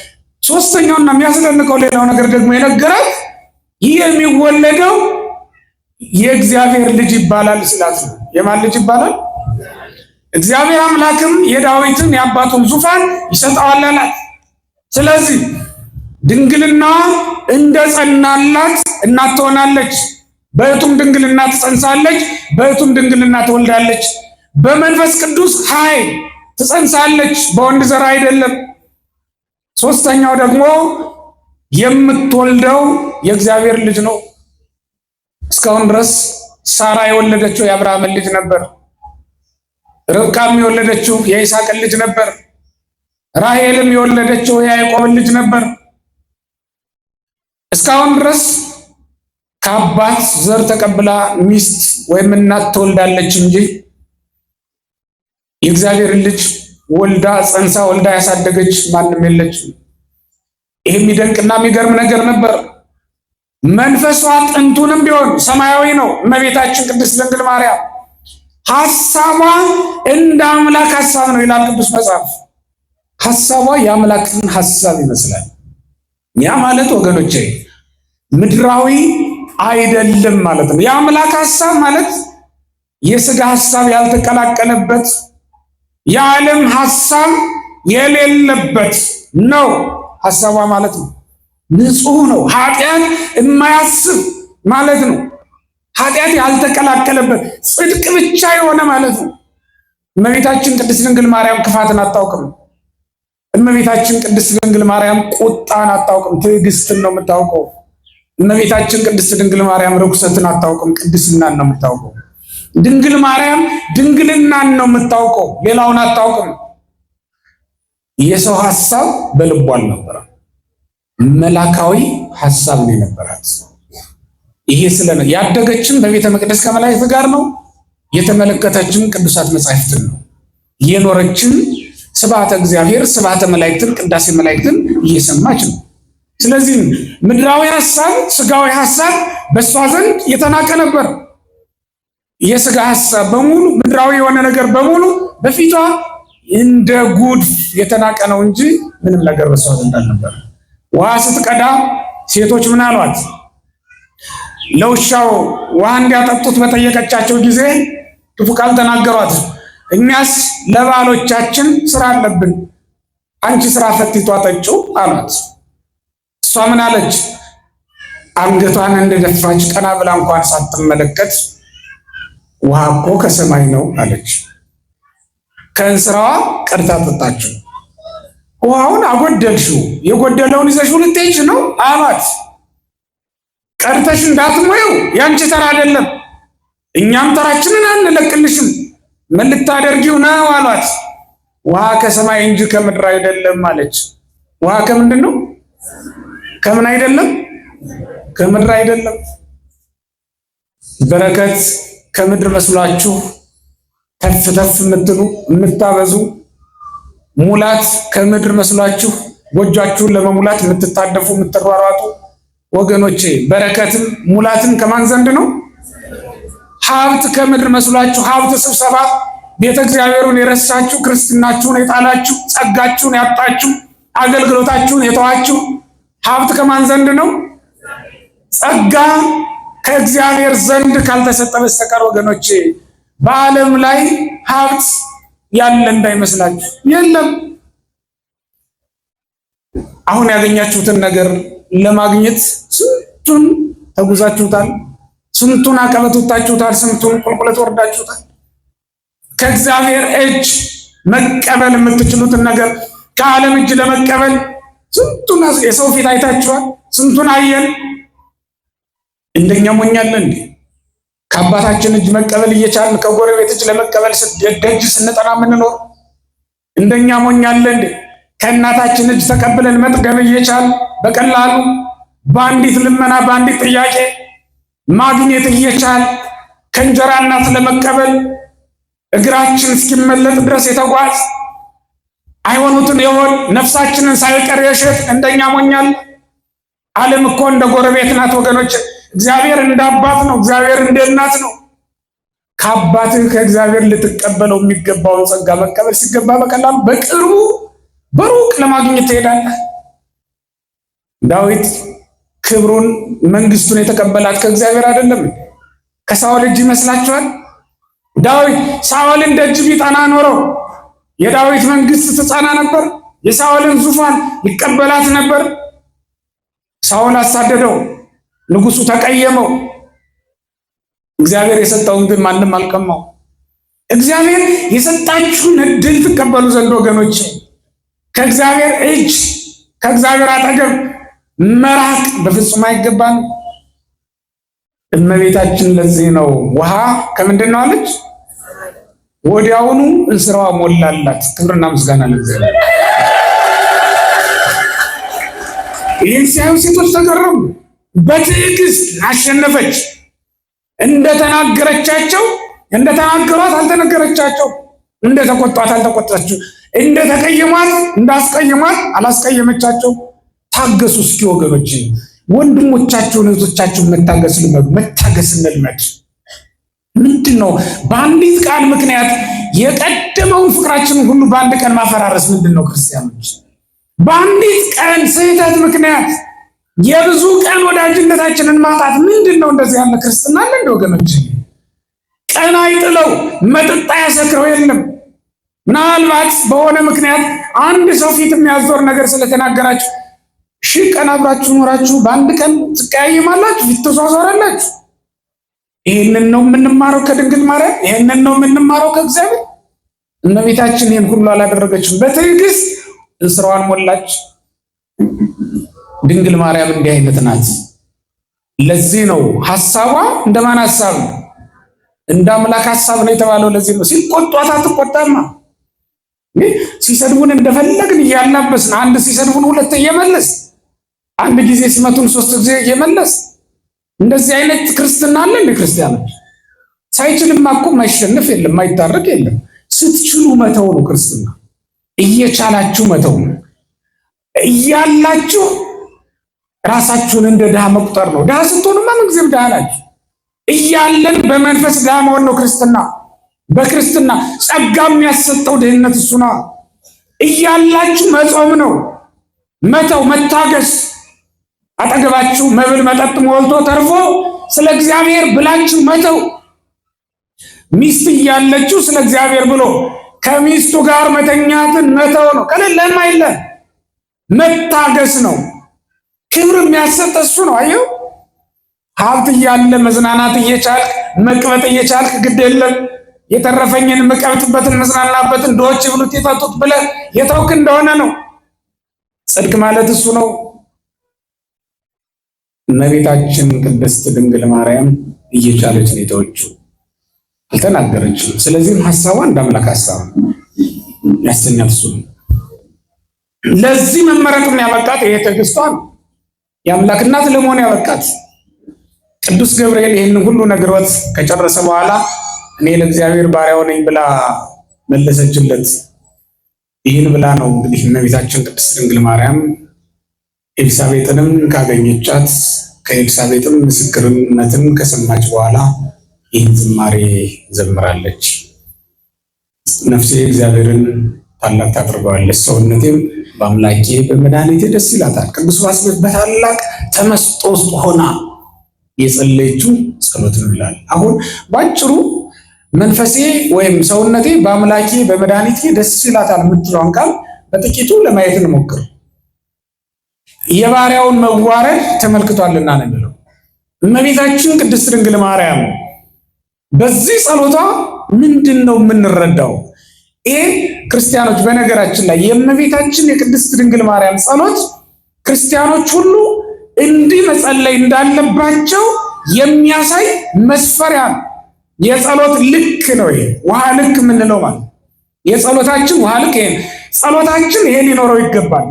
ሶስተኛውና የሚያስደንቀው ሌላው ነገር ደግሞ የነገራት ይህ የሚወለደው የእግዚአብሔር ልጅ ይባላል ስላት ነው። የማን ልጅ ይባላል? እግዚአብሔር አምላክም የዳዊትን የአባቱን ዙፋን ይሰጠዋል አላት። ስለዚህ ድንግልናዋ እንደ ጸናላት እናት ትሆናለች። በእቱም ድንግልና ትጸንሳለች፣ በእቱም ድንግልና ትወልዳለች። በመንፈስ ቅዱስ ኃይል ትጸንሳለች፣ በወንድ ዘር አይደለም። ሶስተኛው ደግሞ የምትወልደው የእግዚአብሔር ልጅ ነው። እስካሁን ድረስ ሳራ የወለደችው የአብርሃምን ልጅ ነበር። ርብቃም የወለደችው የይስሐቅን ልጅ ነበር። ራሔልም የወለደችው የያዕቆብን ልጅ ነበር። እስካሁን ድረስ ከአባት ዘር ተቀብላ ሚስት ወይም እናት ትወልዳለች እንጂ የእግዚአብሔርን ልጅ ወልዳ ጸንሳ ወልዳ ያሳደገች ማንም የለችም። ይሄ የሚደንቅና የሚገርም ነገር ነበር። መንፈሷ ጥንቱንም ቢሆን ሰማያዊ ነው። እመቤታችን ቅድስት ድንግል ማርያም ሐሳቧ እንደ አምላክ ሐሳብ ነው ይላል ቅዱስ መጽሐፍ። ሐሳቧ የአምላክን ሐሳብ ይመስላል። ያ ማለት ወገኖቼ ምድራዊ አይደለም ማለት ነው። የአምላክ ሐሳብ ማለት የሥጋ ሐሳብ ያልተቀላቀለበት የዓለም ሐሳብ የሌለበት ነው ሐሳቧ ማለት ነው። ንጹሕ ነው፣ ኃጢአት የማያስብ ማለት ነው። ኃጢአት ያልተቀላቀለበት ጽድቅ ብቻ የሆነ ማለት ነው። እመቤታችን ቅድስት ድንግል ማርያም ክፋትን አታውቅም። እመቤታችን ቅድስት ድንግል ማርያም ቁጣን አታውቅም፣ ትዕግስትን ነው የምታውቀው። እመቤታችን ቅድስት ድንግል ማርያም ርኩሰትን አታውቅም፣ ቅድስናን ነው የምታውቀው። ድንግል ማርያም ድንግልናን ነው የምታውቀው፣ ሌላውን አታውቅም። የሰው ሐሳብ በልቧ አልነበረም። መላካዊ ሐሳብ ነው የነበራት። ይሄ ስለነ ያደገችም በቤተ መቅደስ ከመላእክት ጋር ነው። የተመለከተችም ቅዱሳት መጻሕፍትን ነው። የኖረችም ስብሐተ እግዚአብሔር ስብሐተ መላእክትን ቅዳሴ መላእክትን እየሰማች ነው። ስለዚህ ምድራዊ ሐሳብ ስጋዊ ሐሳብ በሷ ዘንድ የተናቀ ነበር። የስጋ ሐሳብ በሙሉ ምድራዊ የሆነ ነገር በሙሉ በፊቷ እንደ ጉድፍ የተናቀ ነው እንጂ ምንም ነገር በሷ ዘንድ አልነበር። ውሃ ስትቀዳ ሴቶች ምን አሏት? ለውሻው ውሃ እንዲያጠጡት በጠየቀቻቸው ጊዜ ክፉ ቃል ተናገሯት። እኛስ ለባሎቻችን ስራ አለብን፣ አንቺ ስራ ፈቲቷ ጠጪው አሏት። እሷ ምን አለች? አንገቷን እንደደፋች ቀና ብላ እንኳን ሳትመለከት ውሃ እኮ ከሰማይ ነው አለች። ከእንስራዋ ቀድታ ጠጣችው። ውሃውን አጎደልሽው፣ የጎደለውን ይዘሽው ልትሄጂ ነው አሏት። ቀድተሽ እንዳትሞይው ያንቺ ተራ አይደለም፣ እኛም ተራችንን አንለቅልሽም፣ ምን ልታደርጊው ነው አሏት። ውሃ ከሰማይ እንጂ ከምድር አይደለም አለች። ውሃ ከምንድን ነው? ከምን አይደለም? ከምድር አይደለም። በረከት ከምድር መስሏችሁ ተፍ ተፍ የምትሉ የምታበዙ፣ ሙላት ከምድር መስሏችሁ ጎጇችሁን ለመሙላት የምትታደፉ የምትሯሯጡ ወገኖቼ፣ በረከትም ሙላትም ከማን ዘንድ ነው? ሀብት ከምድር መስሏችሁ ሀብት ስብሰባ ቤተ እግዚአብሔሩን የረሳችሁ፣ ክርስትናችሁን የጣላችሁ፣ ጸጋችሁን ያጣችሁ፣ አገልግሎታችሁን የተዋችሁ ሀብት ከማን ዘንድ ነው? ጸጋ ከእግዚአብሔር ዘንድ ካልተሰጠ በስተቀር ወገኖቼ በዓለም ላይ ሀብት ያለ እንዳይመስላችሁ የለም። አሁን ያገኛችሁትን ነገር ለማግኘት ስንቱን ተጉዛችሁታል፣ ስንቱን አቀበት ወጣችሁታል፣ ስንቱን ቁልቁለት ወርዳችሁታል። ከእግዚአብሔር እጅ መቀበል የምትችሉትን ነገር ከዓለም እጅ ለመቀበል ስንቱን የሰው ፊት አይታችኋል። ስንቱን አየን። እንደኛ ሞኛለን እንዴ? ከአባታችን እጅ መቀበል እየቻልን ከጎረቤት እጅ ለመቀበል ደጅ ስንጠና የምንኖር እንደኛ ሞኛለን እንዴ? ከእናታችን እጅ ተቀብለን መጥገብ እየቻልን በቀላሉ በአንዲት ልመና በአንዲት ጥያቄ ማግኘት እየቻልን ከእንጀራ እናት ለመቀበል እግራችን እስኪመለጥ ድረስ የተጓዝ አይሆኑትን የሆን ነፍሳችንን ሳይቀር የሸጥ እንደኛ ሞኛል። ዓለም እኮ እንደ ጎረቤት ናት ወገኖች። እግዚአብሔር እንደ አባት ነው፣ እግዚአብሔር እንደ እናት ነው። ከአባትህ ከእግዚአብሔር ልትቀበለው የሚገባውን ጸጋ መቀበል ሲገባ በቀላሉ በቅርቡ በሩቅ ለማግኘት ትሄዳለህ። ዳዊት ክብሩን መንግስቱን የተቀበላት ከእግዚአብሔር አይደለም? ከሳኦል እጅ ይመስላችኋል? ዳዊት ሳኦልን ደጅ ቢጠና ኖረው የዳዊት መንግስት ትጸና ነበር። የሳኦልን ዙፋን ይቀበላት ነበር። ሳኦል አሳደደው፣ ንጉሱ ተቀየመው። እግዚአብሔር የሰጠውን ግን ማንም አልቀማው። እግዚአብሔር የሰጣችሁን እድል ትቀበሉ ዘንድ ወገኖች ከእግዚአብሔር እጅ ከእግዚአብሔር አጠገብ መራቅ በፍጹም አይገባም። እመቤታችን ለዚህ ነው ውሃ ከምንድን ነው አለች? ወዲያውኑ እንስራዋ ሞላላት። ክብርና ምስጋና ለእግዚአብሔር። ይህን ሲያዩ ሴቶች ተገረሙ። በትዕግስት አሸነፈች። እንደተናገረቻቸው እንደተናገሯት አልተነገረቻቸው፣ እንደተቆጧት አልተቆጣቸው፣ እንደተቀየሟት እንዳስቀየሟት አላስቀየመቻቸው። ታገሱ እስኪ ወገኖች፣ ወንድሞቻችሁን እህቶቻችሁን መታገስ ልመዱ። መታገስ እንልመድ። ምንድን ነው በአንዲት ቃል ምክንያት የቀደመውን ፍቅራችንን ሁሉ በአንድ ቀን ማፈራረስ? ምንድን ነው ክርስቲያኖች? በአንዲት ቀን ስህተት ምክንያት የብዙ ቀን ወዳጅነታችንን ማጣት ምንድን ነው? እንደዚህ ያለ ክርስትና አለ እንደ ወገኖች? ቀን አይጥለው መጠጥ ያሰክረው የለም። ምናልባት በሆነ ምክንያት አንድ ሰው ፊት የሚያዞር ነገር ስለተናገራችሁ ሺህ ቀን አብራችሁ ኖራችሁ በአንድ ቀን ትቀያየማላችሁ፣ ፊት ተዟዟራላችሁ። ይህንን ነው የምንማረው ከድንግል ማርያም። ይህንን ነው የምንማረው ከእግዚአብሔር። እመቤታችን ይህን ሁሉ አላደረገችም። በትዕግስት እንስራዋን ሞላች። ድንግል ማርያም እንዲህ አይነት ናት። ለዚህ ነው ሐሳቧ እንደማን ሐሳብ ነው? እንደ አምላክ ሐሳብ ነው የተባለው። ለዚህ ነው ሲቆጧት አትቆጣማ። ሲሰድቡን እንደፈለግን እያላበስን አንድ ሲሰድቡን ሁለት እየመለስ አንድ ጊዜ ሲመቱን 3 ጊዜ እየመለስ እንደዚህ አይነት ክርስትና አለ እንደ ክርስቲያኖች? ሳይችልም እኮ ማይሸነፍ የለም ማይታረቅ የለም። ስትችሉ መተው ነው ክርስትና። እየቻላችሁ መተው ነው። እያላችሁ ራሳችሁን እንደ ድሃ መቁጠር ነው። ድሃ ስትሆኑማ ምንጊዜም ድሃ ናችሁ። እያለን በመንፈስ ድሃ መሆን ነው ክርስትና። በክርስትና ጸጋ የሚያሰጠው ድህነት እሱ ነው። እያላችሁ መጾም ነው፣ መተው፣ መታገስ። አጠገባችሁ መብል መጠጥ ሞልቶ ተርፎ ስለ እግዚአብሔር ብላችሁ መተው። ሚስት እያለችው ስለ እግዚአብሔር ብሎ ከሚስቱ ጋር መተኛትን መተው ነው። ከሌለም አይደለም መታገስ ነው። ክብር የሚያሰጥ እሱ ነው። አየው፣ ሀብት እያለ መዝናናት እየቻልክ መቅበጥ እየቻልክ ግድ የለም የተረፈኝን መቀበጥበትን መዝናናበትን ድሆች ብሉት ይጠጡት ብለህ የተውክ እንደሆነ ነው። ጽድቅ ማለት እሱ ነው። እመቤታችን ቅድስት ድንግል ማርያም እየቻለች ነው የተወችው፣ አልተናገረችም። ስለዚህም ሐሳቧ እንደ አምላክ ሐሳብ ያሰኛት እሱ ነው። ለዚህ መመረጥም ያበቃት ይሄ ትዕግስቷ ነው። የአምላክ እናት ለመሆን ያበቃት። ቅዱስ ገብርኤል ይህንን ሁሉ ነግሮት ከጨረሰ በኋላ እኔ ለእግዚአብሔር ባሪያው ነኝ ብላ መለሰችለት። ይህን ብላ ነው እንግዲህ እመቤታችን ቅድስት ድንግል ማርያም ኤልሳቤጥንም ካገኘቻት ከኤልሳቤጥም ምስክርነትን ከሰማች በኋላ ይህን ዝማሬ ዘምራለች። ነፍሴ እግዚአብሔርን ታላቅ ታደርገዋለች፣ ሰውነቴም በአምላኬ በመድኃኒቴ ደስ ይላታል። ቅዱስ ባስቤት በታላቅ ተመስጦ ውስጥ ሆና የጸለየችው ጸሎት ነው ይላል። አሁን ባጭሩ መንፈሴ ወይም ሰውነቴ በአምላኬ በመድኃኒቴ ደስ ይላታል የምትለውን ቃል በጥቂቱ ለማየት እንሞክር። የባሪያውን መዋረድ ተመልክቷልና ነው የሚለው። እመቤታችን ቅድስት ድንግል ማርያም በዚህ ጸሎቷ ምንድን ነው የምንረዳው? ይሄ ክርስቲያኖች በነገራችን ላይ የእመቤታችን የቅድስት ድንግል ማርያም ጸሎት ክርስቲያኖች ሁሉ እንዲህ መጸለይ እንዳለባቸው የሚያሳይ መስፈሪያ ነው። የጸሎት ልክ ነው ይሄ። ውሃ ልክ የምንለው ማለት የጸሎታችን ውሃ ልክ ይሄ። ጸሎታችን ይሄ ሊኖረው ይገባል።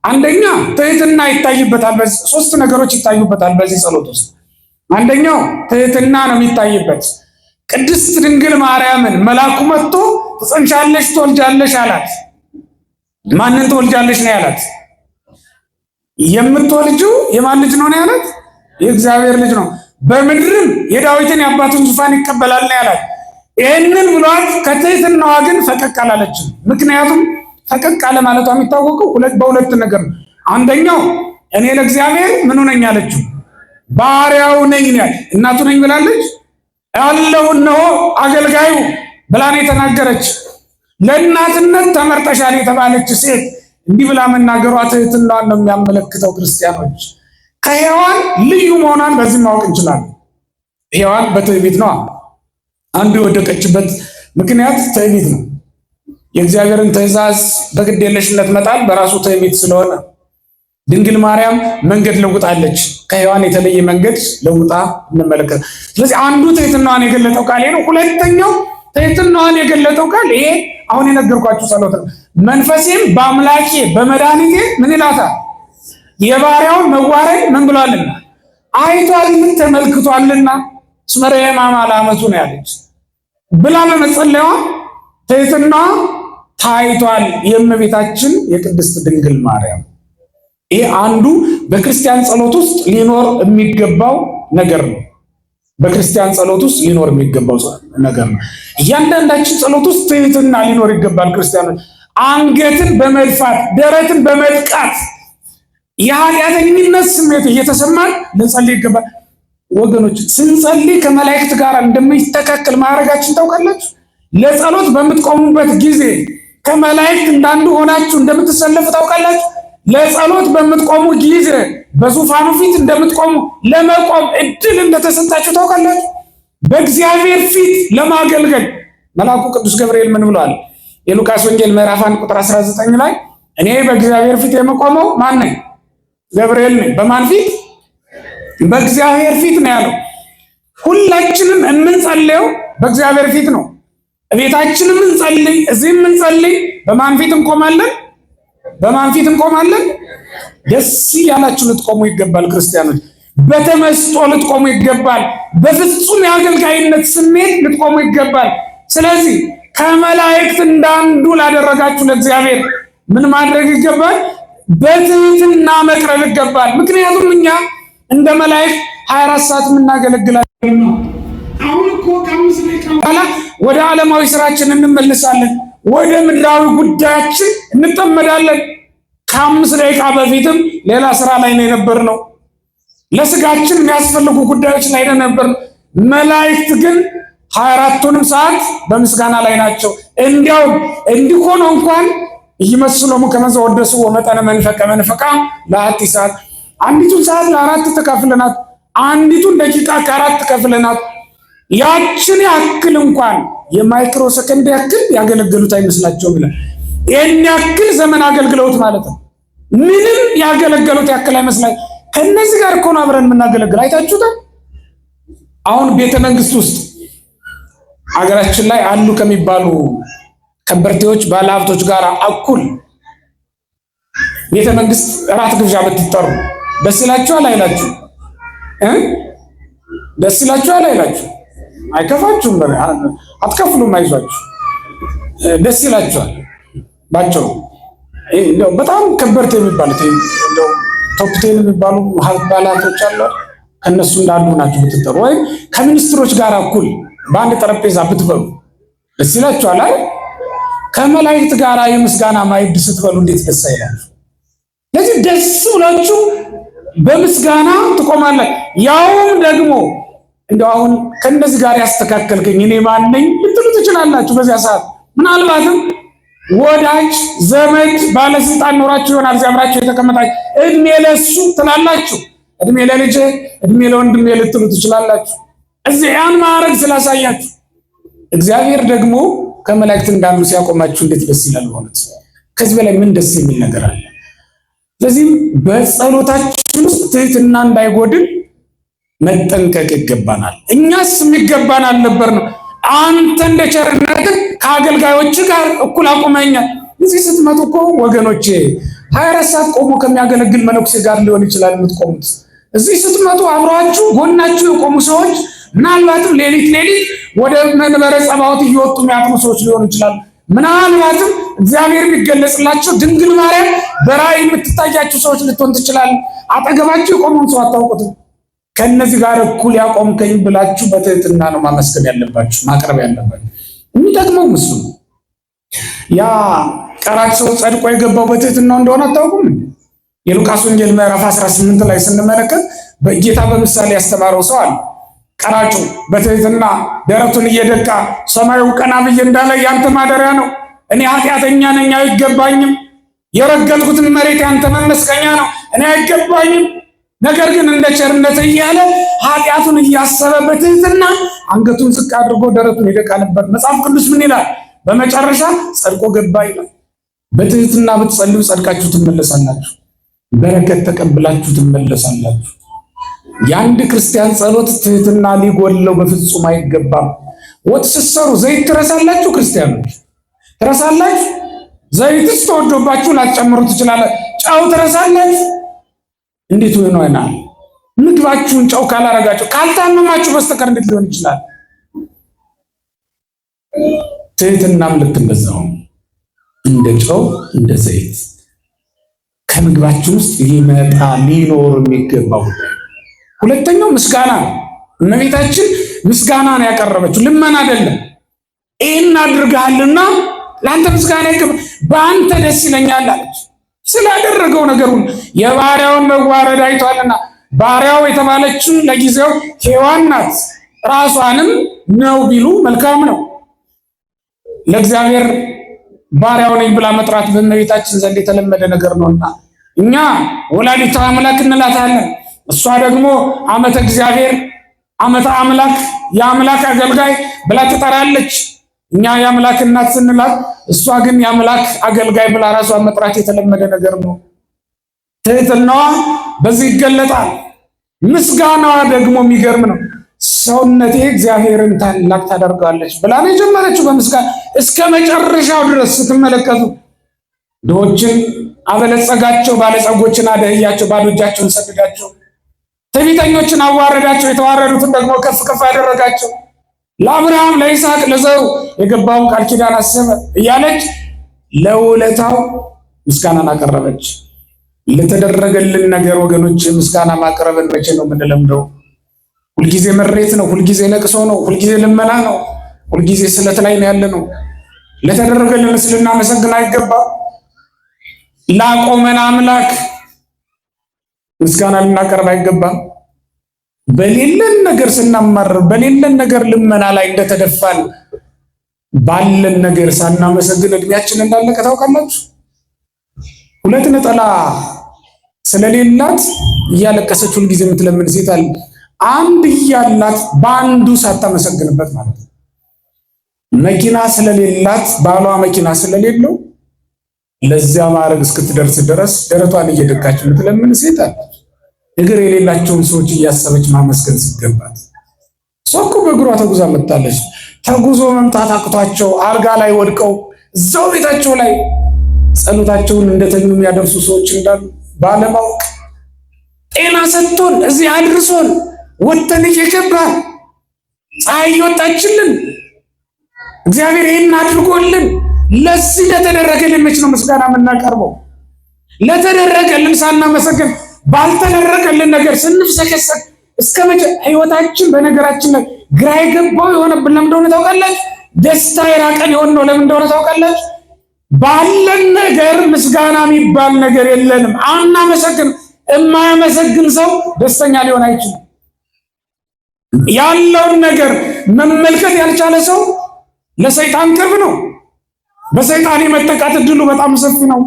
አንደኛ ትህትና ይታይበታል። በዚህ 3 ነገሮች ይታዩበታል በዚህ ጸሎት ውስጥ። አንደኛው ትህትና ነው የሚታይበት። ቅድስት ድንግል ማርያምን መልአኩ መጥቶ ትጸንሻለሽ ትወልጃለሽ አላት። ማንን ትወልጃለሽ ነው ያላት? የምትወልጂው የማን ልጅ ነው ያላት? የእግዚአብሔር ልጅ ነው። በምድርም የዳዊትን የአባቱን ዙፋን ይቀበላል ነው ያላት። ይህንን ብሏት ከትህትናዋ ግን ፈቀቅ አላለችም። ምክንያቱም ፈቀቅ አለ ማለቷ የሚታወቀው በሁለት ነገር ነው። አንደኛው እኔ ለእግዚአብሔር ምኑ ነኝ አለችው፣ ባሪያው ነኝ ነው። እናቱ ነኝ ብላለች። ያለው እነሆ አገልጋዩ ብላን የተናገረች ለእናትነት ተመርጠሻል የተባለች ሴት እንዲህ ብላ መናገሯ ትህትናዋን ነው የሚያመለክተው። ክርስቲያኖች ከሔዋን ልዩ መሆኗን በዚህ ማወቅ እንችላለን። ሔዋን በትዕቢት ነው አንዱ የወደቀችበት ምክንያት ትዕቢት ነው። የእግዚአብሔርን ትእዛዝ በግዴለሽነት መጣል በራሱ ትዕቢት ስለሆነ ድንግል ማርያም መንገድ ለውጣለች። ከሔዋን የተለየ መንገድ ለውጣ እንመለከት። ስለዚህ አንዱ ትህትናዋን የገለጠው ቃል ነው። ሁለተኛው ትህትናዋን የገለጠው ቃል ይሄ አሁን የነገርኳችሁ ጸሎት ነው። መንፈሴም በአምላኬ በመድኃኒቴ ምን ይላታል? የባሪያውን መዋረድ ምን ብሏልና አይቷል፣ ምን ተመልክቷልና ስመረ የማማ ለዓመቱ ነው ያለች ብላ በመጸለያዋ ትህትናዋ ታይቷል። የእመቤታችን የቅድስት ድንግል ማርያም ይሄ አንዱ በክርስቲያን ጸሎት ውስጥ ሊኖር የሚገባው ነገር ነው። በክርስቲያን ጸሎት ውስጥ ሊኖር የሚገባው ነገር ነው። እያንዳንዳችን ጸሎት ውስጥ ትህትና ሊኖር ይገባል። ክርስቲያኖች አንገትን በመድፋት ደረትን በመድቃት የኃጢአተኝነት ስሜት እየተሰማን ልንጸልይ ይገባል። ወገኖች ስንጸልይ ከመላእክት ጋር እንደሚስተካከል ማድረጋችን ታውቃላችሁ። ለጸሎት በምትቆሙበት ጊዜ ከመላእክት እንዳንዱ ሆናችሁ እንደምትሰለፉ ታውቃላችሁ። ለጸሎት በምትቆሙ ጊዜ በዙፋኑ ፊት እንደምትቆሙ ለመቆም እድል እንደተሰጣችሁ ታውቃላችሁ። በእግዚአብሔር ፊት ለማገልገል መልአኩ ቅዱስ ገብርኤል ምን ብሏል? የሉቃስ ወንጌል ምዕራፍ 1 ቁጥር 19 ላይ እኔ በእግዚአብሔር ፊት የምቆመው ማን ነኝ? ገብርኤል ነኝ። በማን ፊት? በእግዚአብሔር ፊት ነው ያለው። ሁላችንም የምንጸልየው በእግዚአብሔር ፊት ነው። ቤታችንም እንጸልይ፣ እዚህም እንጸልይ፣ በማን ፊት እንቆማለን? በማን ፊት እንቆማለን? ደስ ያላችሁ ልትቆሙ ይገባል። ክርስቲያኖች በተመስጦ ልትቆሙ ይገባል። በፍጹም የአገልጋይነት ስሜት ልትቆሙ ይገባል። ስለዚህ ከመላእክት እንዳንዱ ላደረጋችሁ ለእግዚአብሔር ምን ማድረግ ይገባል? በትህትና መቅረብ ይገባል። ምክንያቱም እኛ እንደ መላእክት 24 ሰዓት የምናገለግላለን። አሁን እኮ ከአምስት ደቂቃ በኋላ ወደ ዓለማዊ ስራችን እንመለሳለን። ወደ ምድራዊ ጉዳያችን እንጠመዳለን። ከ5 ደቂቃ በፊትም ሌላ ስራ ላይ ነው የነበርነው። ለስጋችን የሚያስፈልጉ ጉዳዮች ላይ ነው የነበርነው። መላእክት ግን 24ቱንም ሰዓት በምስጋና ላይ ናቸው። እንዲያውም እንዲሆነ እንኳን ይመስሎሙ ከመዘ ወደሱ ወመጠነ መንፈቀ ለአቲ ሰዓት፣ አንዲቱን ሰዓት ለአራት ተከፍለናት፣ አንዲቱን ደቂቃ ከአራት ተከፍለናት። ያችን ያክል እንኳን የማይክሮ ሰከንድ ያክል ያገለገሉት አይመስላቸውም ይላል። ይህን ያክል ዘመን አገልግለውት ማለት ነው። ምንም ያገለገሉት ያክል አይመስላቸው። ከነዚህ ጋር እኮ ነው አብረን የምናገለግል። አይታችሁታል። አሁን ቤተ መንግስት ውስጥ ሀገራችን ላይ አሉ ከሚባሉ ከበርቴዎች ባለሀብቶች ጋር እኩል ቤተ መንግስት እራት ግብዣ ብትጠሩ ደስ ይላችኋል አይላችሁ? ደስ ይላችኋል አይላችሁ? አይከፋችሁም? አትከፍሉም? አይዟችሁ፣ ደስ ይላችኋል። ባጭሩ እንደው በጣም ከበርቴ የሚባሉት እንደው ቶፕ 10 የሚባሉ ባለሀብቶች አሉ። ከነሱ እንዳሉ ናችሁ ብትጠሩ፣ ወይም ከሚኒስትሮች ጋር እኩል በአንድ ጠረጴዛ ብትበሉ ደስ ይላችኋል አይደል? ከመላእክት ጋር የምስጋና ማዕድ ስትበሉ እንዴት ደስ አይላችሁ? ለዚህ ደስ ብላችሁ በምስጋና ትቆማላችሁ። ያውም ደግሞ እንደው አሁን ከነዚህ ጋር ያስተካከልከኝ እኔ ማን ነኝ ልትሉ ትችላላችሁ። በዚያ ሰዓት ምናልባትም ወዳጅ ዘመድ ባለስልጣን ኖራችሁ ይሆናል። አብራችሁ የተቀመጣችሁ እድሜ ለሱ ትላላችሁ፣ እድሜ ለልጄ፣ እድሜ ለወንድሜ ልትሉ ትችላላችሁ። እዚህ ያን ማዕረግ ስላሳያችሁ እግዚአብሔር ደግሞ ከመላእክት እንዳሉ ሲያቆማችሁ እንዴት ደስ ይላል። ሆነች ከዚህ በላይ ምን ደስ የሚል ነገር አለ? ስለዚህ በጸሎታችን ውስጥ ትህትና እንዳይጎድል መጠንቀቅ ይገባናል። እኛስ የሚገባን አልነበርንም። አንተ እንደ ቸርነትህ ከአገልጋዮች ጋር እኩል አቁመኛል። እዚህ ስትመጡ እኮ ወገኖቼ 24 ሰዓት ቆሞ ከሚያገለግል መነኩሴ ጋር ሊሆን ይችላል የምትቆሙት። እዚህ ስትመጡ አብረዋችሁ ጎናችሁ የቆሙ ሰዎች ምናልባትም ሌሊት ወደ መንበረ ጸባዖት እየወጡ የሚያጥኑ ሰዎች ሊሆኑ ይችላሉ። ምናልባትም እግዚአብሔር የሚገለጽላቸው ድንግል ማርያም በራእይ የምትታያችሁ ሰዎች ልትሆን ትችላል። አጠገባችሁ የቆመውን ሰው አታውቁትም። ከነዚህ ጋር እኩል ያቆምከኝ ብላችሁ በትህትና ነው ማመስገን ያለባችሁ፣ ማቅረብ ያለባችሁ። የሚጠቅመው ምስሉ ያ ቀራጭ ሰው ጸድቆ የገባው በትህትናው እንደሆነ አታውቁም? የሉቃስ ወንጌል ምዕራፍ 18 ላይ ስንመለከት በጌታ በምሳሌ ያስተማረው ሰው አለ። ቀራጩ በትህትና ደረቱን እየደቃ ሰማዩ ቀና ብዬ እንዳለ ያንተ ማደሪያ ነው፣ እኔ ኃጢአተኛ ነኝ አይገባኝም፣ የረገጥኩትን መሬት ያንተ መመስገኛ ነው፣ እኔ አይገባኝም፣ ነገር ግን እንደ ቸርነት እያለ ኃጢአቱን እያሰበ በትህትና አንገቱን ዝቅ አድርጎ ደረቱን ይደቃ ነበር። መጽሐፍ ቅዱስ ምን ይላል? በመጨረሻ ጸድቆ ገባ ይላል። በትህትና ብትጸልዩ ጸድቃችሁ ትመለሳላችሁ፣ በረከት ተቀብላችሁ ትመለሳላችሁ። የአንድ ክርስቲያን ጸሎት ትህትና ሊጎድለው በፍጹም አይገባም። ወጥ ስትሰሩ ዘይት ትረሳላችሁ? ክርስቲያኖች ትረሳላችሁ? ዘይትስ ተወዶባችሁ ላትጨምሩ ትችላላችሁ። ጨው ትረሳላችሁ? እንዴት ሆኖ ይናል? ምግባችሁን ጨው ካላረጋችሁ ካልታመማችሁ በስተቀር እንዴት ሊሆን ይችላል? ትህትናም ልክ እንደዛው እንደ ጨው እንደ ዘይት ከምግባችን ውስጥ ሊመጣ ሊኖር የሚገባው። ሁለተኛው ምስጋና ነው። እመቤታችን ምስጋና ነው ያቀረበችው፣ ልመና አይደለም። ይህን አድርገሃልና ለአንተ ምስጋና ይገባል፣ በአንተ ደስ ይለኛል አለች። ስላደረገው ነገር ሁሉ የባሪያውን መዋረድ አይቷልና። ባሪያው የተባለችው ለጊዜው ሔዋን ናት። ራሷንም ነው ቢሉ መልካም ነው። ለእግዚአብሔር ባሪያው ነኝ ብላ መጥራት በእመቤታችን ዘንድ የተለመደ ነገር ነውና እኛ ወላዲተ አምላክ እንላታለን። እሷ ደግሞ ዓመተ እግዚአብሔር፣ ዓመተ አምላክ፣ የአምላክ አገልጋይ ብላ ትጠራለች። እኛ የአምላክ እናት ስንላት፣ እሷ ግን የአምላክ አገልጋይ ብላ ራሷን መጥራት የተለመደ ነገር ነው። ትህትናዋ በዚህ ይገለጣል። ምስጋናዋ ደግሞ የሚገርም ነው። ሰውነቴ እግዚአብሔርን ታላቅ ታደርጋለች ብላ ነው የጀመረችው በምስጋና እስከ መጨረሻው ድረስ ስትመለከቱ ድሆችን አበለጸጋቸው፣ ባለጸጎችን አደህያቸው፣ ባዶ እጃቸውን ሰደዳቸው። ትዕቢተኞችን አዋረዳቸው፣ የተዋረዱትን ደግሞ ከፍ ከፍ አደረጋቸው። ለአብርሃም ለይስሐቅ ለዘሩ የገባውን ቃል ኪዳን አሰበ እያለች ለውለታው ምስጋናን አቀረበች። ለተደረገልን ነገር ወገኖች ምስጋና ማቅረብን መቼ ነው የምንለምደው? ሁልጊዜ መሬት ነው፣ ሁልጊዜ ለቅሶ ነው፣ ሁልጊዜ ልመና ነው፣ ሁልጊዜ ስለት ላይ ነው ያለ ነው። ለተደረገልን ልናመሰግን አይገባም። ላቆመን አምላክ ምስጋና ልናቀርብ አይገባም። በሌለን ነገር ስናማርር፣ በሌለን ነገር ልመና ላይ እንደተደፋን ባለን ነገር ሳናመሰግን እድሜያችን እንዳለቀ ታውቃላችሁ። ሁለት ነጠላ ስለሌላት እያለቀሰች ሁልጊዜ የምትለምን ሴት አለ። አንድ እያላት በአንዱ ሳታመሰግንበት ማለት ነው። መኪና ስለሌላት ባሏ መኪና ስለሌለው ለዚያ ማድረግ እስክትደርስ ድረስ ደረቷን እየደቃች የምትለምን ሴት አለች። እግር የሌላቸውን ሰዎች እያሰበች ማመስገን ሲገባት፣ እሷ እኮ በእግሯ ተጉዛ መጣለች። ተጉዞ መምጣት አቅቷቸው አልጋ ላይ ወድቀው እዛው ቤታቸው ላይ ጸሎታቸውን እንደተኙ የሚያደርሱ ሰዎች እንዳሉ ባለማወቅ ጤና ሰጥቶን እዚህ አድርሶን ወጥተን እየገባን ፀሐይ እየወጣችልን እግዚአብሔር ይህን አድርጎልን ለዚህ ለተደረገልን መች ነው ምስጋና የምናቀርበው? ለተደረገልን ሳናመሰግን ባልተደረገልን ነገር ስንፍሰከሰክ እስከ መቼ? ህይወታችን በነገራችን ላይ ግራ የገባው የሆነብን ለምን እንደሆነ ታውቃላችሁ? ደስታ የራቀን የሆነው ለምን እንደሆነ ታውቃላችሁ? ባለን ነገር ምስጋና የሚባል ነገር የለንም። አናመሰግን። የማያመሰግን ሰው ደስተኛ ሊሆን አይችልም። ያለውን ነገር መመልከት ያልቻለ ሰው ለሰይጣን ቅርብ ነው። በሰይጣን የመጠቃት እድሉ በጣም ሰፊ ነው።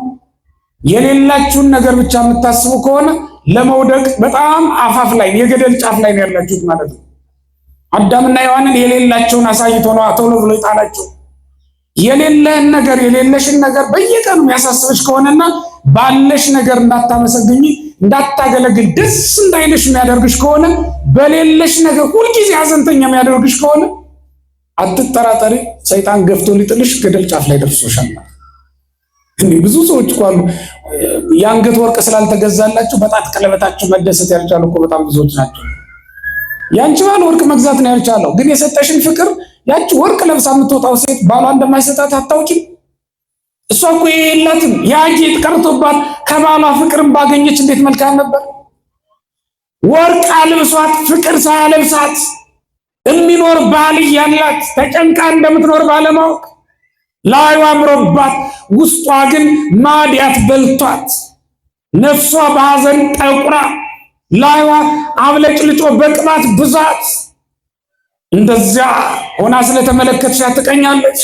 የሌላችሁን ነገር ብቻ የምታስቡ ከሆነ ለመውደቅ በጣም አፋፍ ላይ የገደል ጫፍ ላይ ነው ያላችሁት ማለት ነው። አዳምና ሔዋንን የሌላቸውን አሳይቶ ነው ቶሎ ብሎ ይጣላቸው። የሌለህን ነገር የሌለሽን ነገር በየቀኑ የሚያሳስብሽ ከሆነና ባለሽ ነገር እንዳታመሰግኝ እንዳታገለግል ደስ እንዳይልሽ የሚያደርግሽ ከሆነ በሌለሽ ነገር ሁልጊዜ ሐዘንተኛ የሚያደርግሽ ከሆነ አትጠራጠሪ፣ ሰይጣን ገፍቶ ሊጥልሽ ገደል ጫፍ ላይ ደርሶሻል። ብዙ ሰዎች እኮ አሉ የአንገት ወርቅ ስላልተገዛላቸው በጣት ቀለበታቸው መደሰት ያልቻሉ እኮ በጣም ብዙዎች ናቸው። ያንቺ ባል ወርቅ መግዛት ነው ያልቻለው፣ ግን የሰጠሽን ፍቅር ያቺ ወርቅ ለብሳ የምትወጣው ሴት ባሏ እንደማይሰጣት አታውቂም? እሷ እኮ የላትም ያ ጌጥ ቀርቶባት ከባሏ ፍቅርን ባገኘች እንዴት መልካም ነበር። ወርቅ አልብሷት ፍቅር ሳያለብሳት የሚኖር ባል ያላት ተጨንቃ እንደምትኖር ባለማወቅ ላይዋ አምሮባት ውስጧ ግን ማዲያት በልቷት ነፍሷ በሐዘን ጠቁራ ላይዋ አብለጭልጮ በቅባት ብዛት እንደዚያ ሆና ስለተመለከትሽ ትቀኛለች።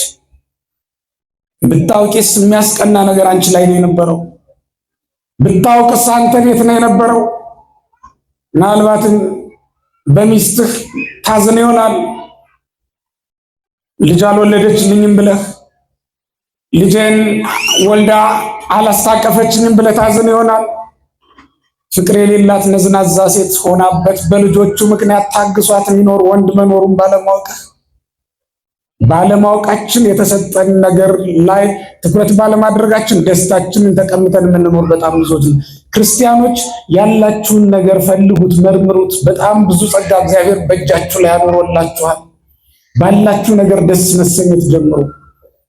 ብታውቂስ የሚያስቀና ነገር አንቺ ላይ ነው የነበረው። ብታውቅስ አንተ ቤት ነው የነበረው። ምናልባትም በሚስትህ ታዝን ይሆናል። ልጅ አልወለደችልኝም ብለህ ልጄን ወልዳ አላስታቀፈችኝም ብለህ ታዝን ይሆናል። ፍቅር የሌላት ነዝናዛ ሴት ሆናበት በልጆቹ ምክንያት ታግሷት የሚኖር ወንድ መኖሩን ባለማወቃችን የተሰጠን ነገር ላይ ትኩረት ባለማድረጋችን ደስታችንን ተቀምጠን የምንኖር በጣም ብዙዎች ነው። ክርስቲያኖች ያላችሁን ነገር ፈልጉት፣ መርምሩት። በጣም ብዙ ጸጋ እግዚአብሔር በእጃችሁ ላይ አኖሮላችኋል። ባላችሁ ነገር ደስ መሰኘት ጀምሩ።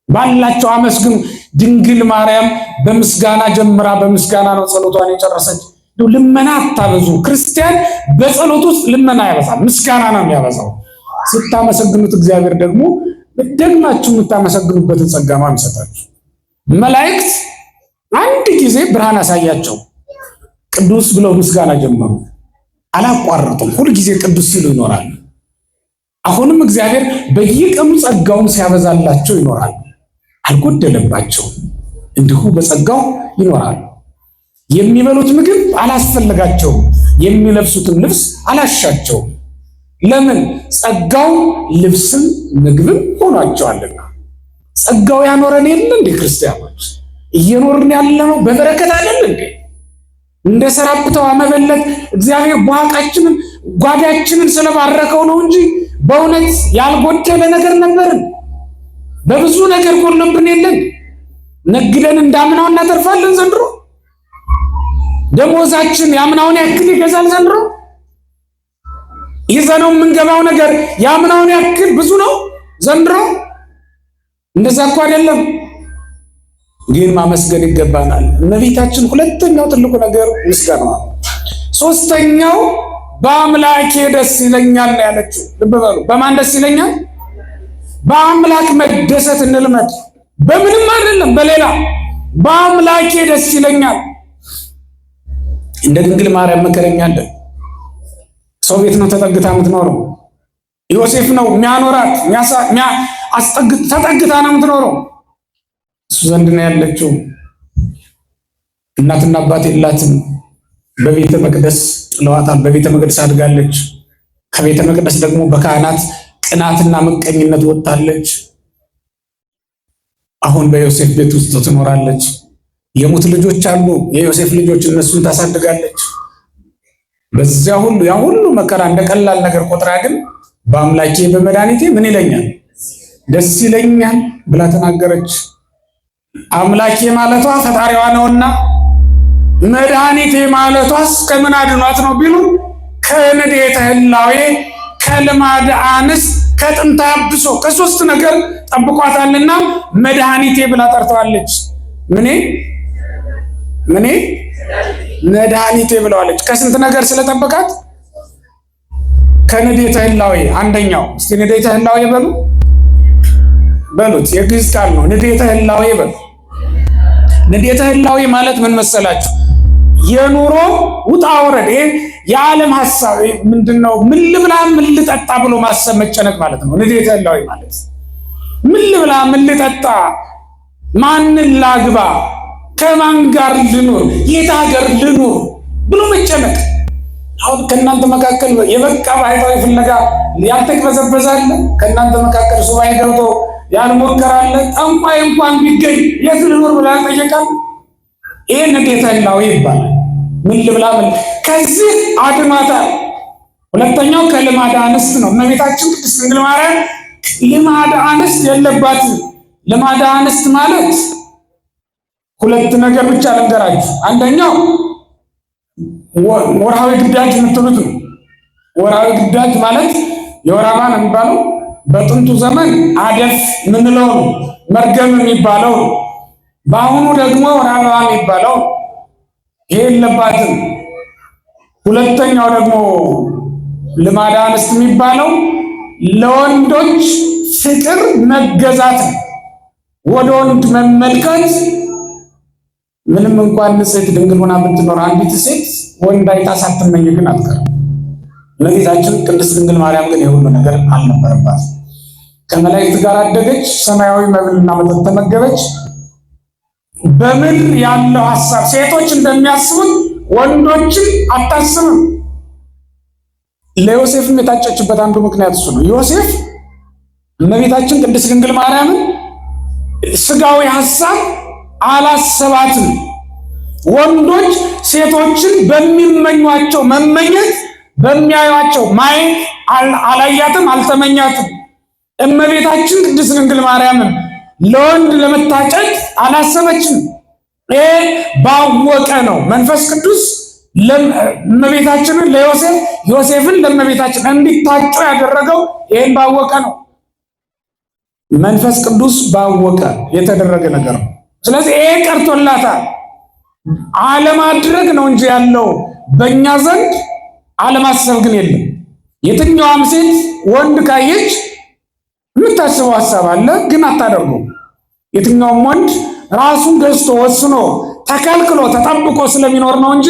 ባላችሁ አመስግኑ። ድንግል ማርያም በምስጋና ጀምራ በምስጋና ነው ጸሎቷን የጨረሰች። ልመና አታበዙ። ክርስቲያን በጸሎት ውስጥ ልመና ያበዛል፣ ምስጋና ነው የሚያበዛው። ስታመሰግኑት እግዚአብሔር ደግሞ ደግማችሁ የምታመሰግኑበትን ጸጋ ማምሰጣችሁ። መላእክት አንድ ጊዜ ብርሃን አሳያቸው፣ ቅዱስ ብለው ምስጋና ጀመሩ። አላቋረጡም፣ ሁል ጊዜ ቅዱስ ሲሉ ይኖራሉ። አሁንም እግዚአብሔር በየቀኑ ጸጋውን ሲያበዛላቸው ይኖራሉ። አልጎደለባቸውም፣ እንዲሁ በጸጋው ይኖራሉ። የሚበሉት ምግብ አላስፈልጋቸውም፣ የሚለብሱትን ልብስ አላሻቸውም። ለምን? ጸጋው ልብስም ምግብም ሆኗቸዋልና። ጸጋው ያኖረን የለ እንዴ? ክርስቲያኖች እየኖርን ያለነው በበረከት አይደል እንዴ? እንደ ሰራፕተው መበለት እግዚአብሔር ቧቃችንን ጓዳችንን ስለባረከው ነው እንጂ በእውነት ያልጎደለ ነገር ነበርን። በብዙ ነገር ጎልብን የለን። ነግደን እንዳምናው እናተርፋለን ዘንድሮ ደሞዛችን ያምናውን ያክል ይገዛል ዘንድሮ? ይዘነው የምንገባው ነገር ያምናውን ያክል ብዙ ነው ዘንድሮ? እንደዛ እኮ አይደለም። ግን ማመስገን ይገባናል። እመቤታችን ሁለተኛው ትልቁ ነገር ምስጋና ነው። ሶስተኛው በአምላኬ ደስ ይለኛል ነው ያለችው። ልብ በሉ፣ በማን ደስ ይለኛል? በአምላክ መደሰት እንልመድ። በምንም አይደለም በሌላ በአምላኬ ደስ ይለኛል። እንደ ድንግል ማርያም መከረኛለን። ሰው ቤት ነው ተጠግታ የምትኖረው። ዮሴፍ ነው የሚያኖራት፣ ተጠግታ ነው የምትኖረው። እሱ ዘንድ ነው ያለችው። እናትና አባት የላትም። በቤተ መቅደስ ጥለዋታል። በቤተ መቅደስ አድጋለች። ከቤተ መቅደስ ደግሞ በካህናት ቅናትና ምቀኝነት ወጣለች። አሁን በዮሴፍ ቤት ውስጥ ትኖራለች። የሙት ልጆች አሉ፣ የዮሴፍ ልጆች፣ እነሱን ታሳድጋለች። በዚያ ሁሉ ያ ሁሉ መከራ እንደቀላል ነገር ቆጥራ ግን በአምላኬ በመድኃኒቴ ምን ይለኛል? ደስ ይለኛል ብላ ተናገረች። አምላኬ ማለቷ ፈጣሪዋ ነውና መድኃኒቴ ማለቷስ ከምን አድኗት ነው ቢሉ ከንዴተ ህላዌ፣ ከልማደ አንስት፣ ከጥንተ አብሶ ከሶስት ነገር ጠብቋታልና መድኃኒቴ ብላ ጠርተዋለች። ምኔ መድኃኒቴ ብለዋለች። ከስንት ነገር ስለጠበቃት? ከንዴተ ህላዌ አንደኛው። እስቲ ንዴተ ህላዌ በሉት፣ የግዕዝ ቃል ነው። ንዴተ ህላዌ በሉ። ንዴተ ህላዌ ማለት ምን መሰላችሁ? የኑሮ ውጣ ውረድ፣ የዓለም ሐሳብ ምንድነው? ምን ልብላ ምን ልጠጣ ብሎ ማሰብ መጨነቅ ማለት ነው። ንዴተ ህላዌ ማለት ምን ልብላ ምን ልጠጣ፣ ማንን ላግባ፣ ከማን ጋር ልኑር፣ የት ሀገር ልኑር ብሎ መጨነቅ። አሁን ከእናንተ መካከል የበቃ ባህታዊ ፍለጋ ያልተቅበዘበዛለ? ከእናንተ መካከል ሱባኤ ገብቶ ያልሞከራለ? ጠንቋይ እንኳን ቢገኝ የት ልኑር ብላ ያልጠየቃል? ይሄ ንዴተ ህላዌ ይባላል። ምን ልብላ ምን። ከዚህ አድኗታል። ሁለተኛው ከልማደ አንስት ነው። እመቤታችን ቅድስት ድንግል ማርያም ልማደ አንስት የለባትም። ልማደ አንስት ማለት ሁለት ነገር ብቻ ልንገራችሁ። አንደኛው ወርሃዊ ግዳጅ የምትሉት ነው። ወርሃዊ ግዳጅ ማለት የወር አበባ ነው የሚባለው። በጥንቱ ዘመን አደፍ ምንለው ነው፣ መርገም የሚባለው ነው። በአሁኑ ደግሞ ወር አበባ የሚባለው ይሄ የለባትም። ሁለተኛው ደግሞ ልማደ አንስት የሚባለው ለወንዶች ፍቅር መገዛት፣ ወደ ወንድ መመልከት። ምንም እንኳን ንጽሕት ድንግል ሆና ብትኖር አንዲት ሴት ወንድ አይታ ሳትመኝ ግን አትቀርም። እመቤታችን ቅድስት ድንግል ማርያም ግን የሁሉ ነገር አልነበረባት። ከመላእክት ጋር አደገች፣ ሰማያዊ መብልና መጠጥ ተመገበች። በምድር ያለው ሐሳብ ሴቶች እንደሚያስቡት ወንዶችን አታስብም። ለዮሴፍም የታጨችበት አንዱ ምክንያት እሱ ነው። ዮሴፍ እመቤታችን ቅድስት ድንግል ማርያምን ስጋዊ ሐሳብ አላሰባትም። ወንዶች ሴቶችን በሚመኟቸው መመኘት፣ በሚያዩቸው ማየት አላያትም፣ አልተመኛትም። እመቤታችን ቅድስት ድንግል ማርያምን ለወንድ ለመታጨት አላሰበችም። ይሄ ባወቀ ነው። መንፈስ ቅዱስ እመቤታችንን ለዮሴፍ፣ ዮሴፍን ለእመቤታችን እንዲታጩ ያደረገው ይሄን ባወቀ ነው። መንፈስ ቅዱስ ባወቀ የተደረገ ነገር ነው። ስለዚህ ይሄ ቀርቶላታል። አለማድረግ ነው እንጂ ያለው በእኛ ዘንድ አለማሰብ ግን የለም። የትኛዋም ሴት ወንድ ካየች የምታስበው ሐሳብ አለ፣ ግን አታደርገው። የትኛውም ወንድ ራሱን ገዝቶ ወስኖ ተከልክሎ ተጠብቆ ስለሚኖር ነው እንጂ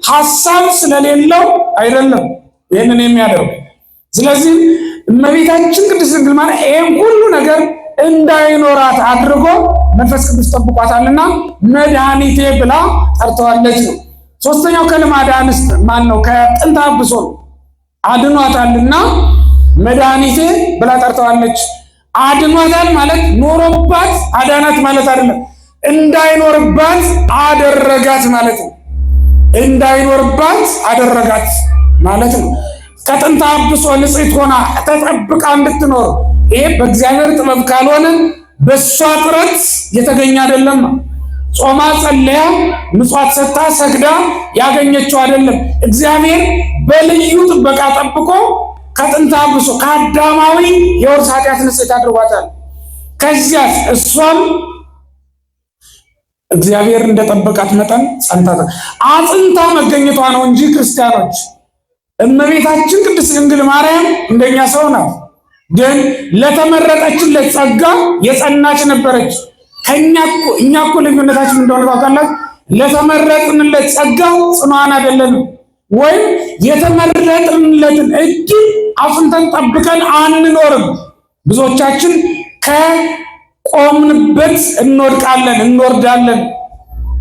ሐሳብ ስለሌለው አይደለም ይህንን የሚያደርግ። ስለዚህ እመቤታችን ቅድስት ድንግል ማርያም ይሄን ሁሉ ነገር እንዳይኖራት አድርጎ መንፈስ ቅዱስ ጠብቋታልና መድኃኒቴ ብላ ጠርተዋለች ነው። ሶስተኛው ከልማደ አንስት ማን ነው? ከጥንተ አብሶ አድኗታልና መድኃኒቴ ብላ ጠርተዋለች። አድኗታል ማለት ኖሮባት አዳናት ማለት አይደለም። እንዳይኖርባት አደረጋት ማለት ነው። እንዳይኖርባት አደረጋት ማለት ነው። ከጥንተ አብሶ ንጽሕት ሆና ተጠብቃ እንድትኖር ይሄ በእግዚአብሔር ጥበብ ካልሆነ በእሷ ጥረት የተገኘ አይደለም። ጾማ ጸለያ ምጽዋት ሰጥታ ሰግዳ ያገኘችው አይደለም። እግዚአብሔር በልዩ ጥበቃ ጠብቆ ከጥንታ ብሶ ከአዳማዊ የውርስ ኃጢአት ንጽሕት አድርጓታል። ከዚያስ እሷም እግዚአብሔር እንደጠበቃት መጠን ጸንታ አጽንታ መገኘቷ ነው እንጂ ክርስቲያኖች እመቤታችን ቅድስት ድንግል ማርያም እንደኛ ሰው ናት። ግን ለተመረጠችለት ጸጋ የጸናች ነበረች። እኛ እኮ ልዩነታችን እንደሆነ ታውቃላችሁ። ለተመረጥንለት ጸጋ ጽኗን አይደለንም፣ ወይም የተመረጥንለትን እድል አጽንተን ጠብቀን አንኖርም። ብዙዎቻችን ከቆምንበት እንወድቃለን፣ እንወርዳለን።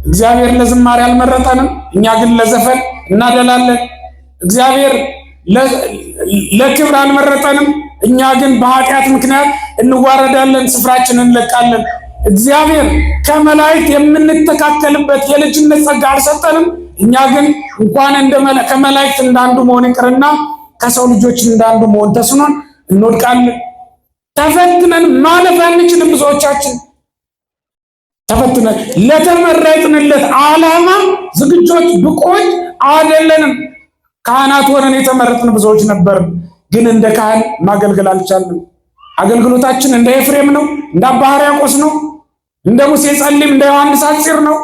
እግዚአብሔር ለዝማሬ አልመረጠንም፣ እኛ ግን ለዘፈን እናደላለን። እግዚአብሔር ለክብር አልመረጠንም፣ እኛ ግን በኃጢአት ምክንያት እንዋረዳለን፣ ስፍራችንን እንለቃለን። እግዚአብሔር ከመላእክት የምንተካከልበት የልጅነት ጸጋ አልሰጠንም፣ እኛ ግን እንኳን ከመላእክት እንዳንዱ መሆን ይቅርና ከሰው ልጆች እንዳንዱ መሆን ተስኖን እንወድቃለን። ተፈትነን ማለፍ አንችልም። ብዙዎቻችን ተፈትነን ለተመረጥንለት ዓላማ ዝግጆች ብቆች አይደለንም። ካህናት ሆነን የተመረጥን ብዙዎች ነበርን፣ ግን እንደ ካህን ማገልገል አልቻልንም። አገልግሎታችን እንደ ኤፍሬም ነው፣ እንደ አባ ሕርያቆስ ነው፣ እንደ ሙሴ ጸሊም፣ እንደ ዮሐንስ አጽር ነው።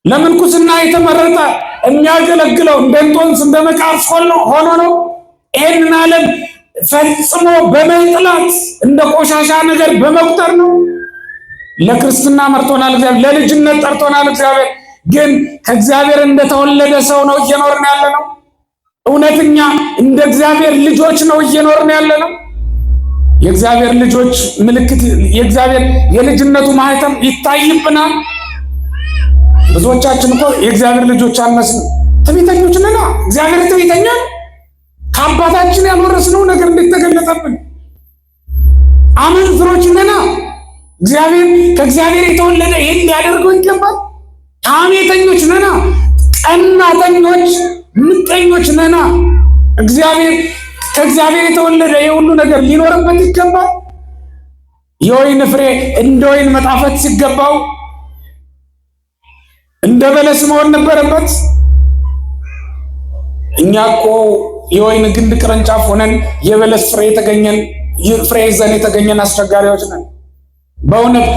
ለምንኩስና የተመረጠ የሚያገለግለው እንደ እንጦንስ እንደ መቃርስ ሆኖ ነው። ይህንን ዓለም ፈጽሞ በመጥላት እንደ ቆሻሻ ነገር በመቁጠር ነው። ለክርስትና መርጦናል እግዚአብሔር፣ ለልጅነት ጠርቶናል እግዚአብሔር። ግን ከእግዚአብሔር እንደተወለደ ሰው ነው እየኖርን ያለ ነው። እውነተኛ እንደ እግዚአብሔር ልጆች ነው እየኖርን ያለ ነው። የእግዚአብሔር ልጆች ምልክት የእግዚአብሔር የልጅነቱ ማህተም ይታይብናል። ብዙዎቻችን እኮ የእግዚአብሔር ልጆች አንመስልም። ትዕቢተኞች ነን። እግዚአብሔር ትዕቢተኛ ነው። ከአባታችን ያልወረስነው ነገር እንዴት ተገለጠብን? አመንዝሮች ነን። ከእግዚአብሔር የተወለደ ይህን ሊያደርገው ይገባል። ሐሜተኞች ነን። ቀናተኞች፣ ምቀኞች ነን። ከእግዚአብሔር የተወለደ የሁሉ ነገር ሊኖርበት ይገባል። የወይን ፍሬ እንደ ወይን መጣፈጥ ሲገባው እንደ በለስ መሆን ነበረበት። እኛ እኮ የወይን ግንድ ቅርንጫፍ ሆነን የበለስ ፍሬ ይዘን የተገኘን አስቸጋሪዎች ነን። በእውነት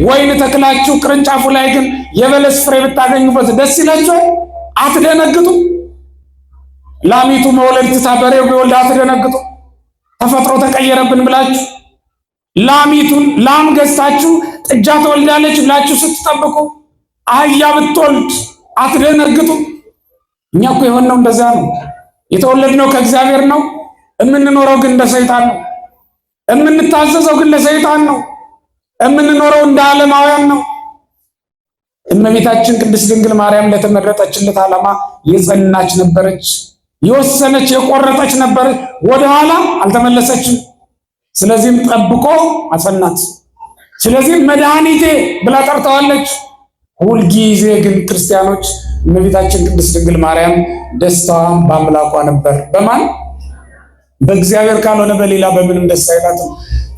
ወይን ተክላችሁ ቅርንጫፉ ላይ ግን የበለስ ፍሬ ብታገኙበት ደስ ይላችኋል? አትደነግጡ? ላሚቱ መውለድ ትታ በሬው ቢወልድ አትደነግጡ? ተፈጥሮ ተቀየረብን ብላችሁ ላም ገዝታችሁ ጥጃ ትወልዳለች ብላችሁ ስትጠብቁ አህያ ብትወልድ አትደነግጡ? እኛ እኮ የሆነው እንደዛ ነው። የተወለድነው ከእግዚአብሔር ነው። የምንኖረው ግን እንደ ሰይጣን ነው። የምንታዘዘው ግን ለሰይጣን ነው። የምንኖረው እንደ ዓለማውያን ነው። እመቤታችን ቅድስት ድንግል ማርያም ለተመረጠችለት ዓላማ የጸናች ነበረች። የወሰነች የቆረጠች ነበረች። ወደኋላ አልተመለሰችም። ስለዚህም ጠብቆ አጸናት። ስለዚህም መድኃኒቴ ብላ ጠርተዋለች። ሁልጊዜ ግን ክርስቲያኖች እመቤታችን ቅድስት ድንግል ማርያም ደስታዋ በአምላኳ ነበር። በማን? በእግዚአብሔር ካልሆነ በሌላ በምንም ደስ አይላትም።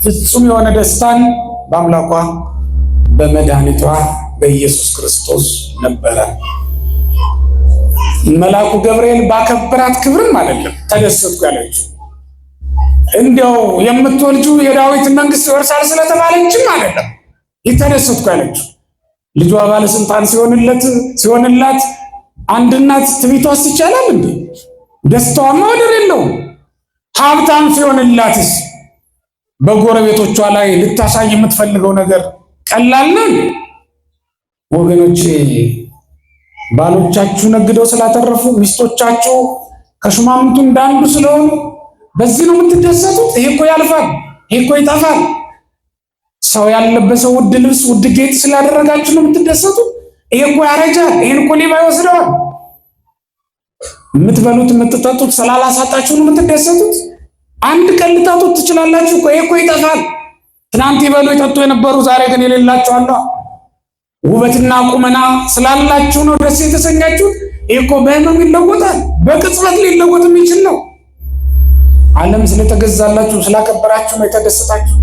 ፍጹም የሆነ ደስታን በአምላኳ በመድኃኒቷ በኢየሱስ ክርስቶስ ነበረ። መልአኩ ገብርኤል ባከበራት ክብርም አይደለም ተደሰትኩ ያለችው። እንዲያው የምትወልጂው የዳዊትን መንግስት ይወርሳል ስለተባለችም አይደለም የተደሰትኩ ያለችው። ልጇ ባለስልጣን ሲሆንላት አንድ እናት ትዕቢቷስ ይቻላል እንዴ? ደስታዋማ ወደር የለውም። ሀብታም ሲሆንላትስ በጎረቤቶቿ ላይ ልታሳይ የምትፈልገው ነገር ቀላል ነው ወገኖቼ? ባሎቻችሁ ነግደው ስላተረፉ፣ ሚስቶቻችሁ ከሹማምንቱ እንዳንዱ ስለሆኑ በዚህ ነው የምትደሰቱት? ይሄ እኮ ያልፋል፣ ይሄ እኮ ይጠፋል። ሰው ያለበሰው ውድ ልብስ፣ ውድ ጌጥ ስላደረጋችሁ ነው የምትደሰቱት? ይሄ እኮ ያረጃል፣ ይሄን እኮ ሌባ ይወስደዋል። የምትበሉት የምትጠጡት ስላላሳጣችሁ ነው የምትደሰቱት? አንድ ቀን ልታጡት ትችላላችሁ እኮ። ይሄ እኮ ይጠፋል። ትናንት ይበሉ ይጠጡ የነበሩ ዛሬ ግን የሌላችሁ አለ። ውበትና ቁመና ስላላችሁ ነው ደስ የተሰኛችሁት? ይሄ እኮ በህመም ይለወጣል፣ በቅጽበት ሊለወጥ የሚችል ነው። ዓለም ስለተገዛላችሁ ስላከበራችሁ ነው የተደሰታችሁ።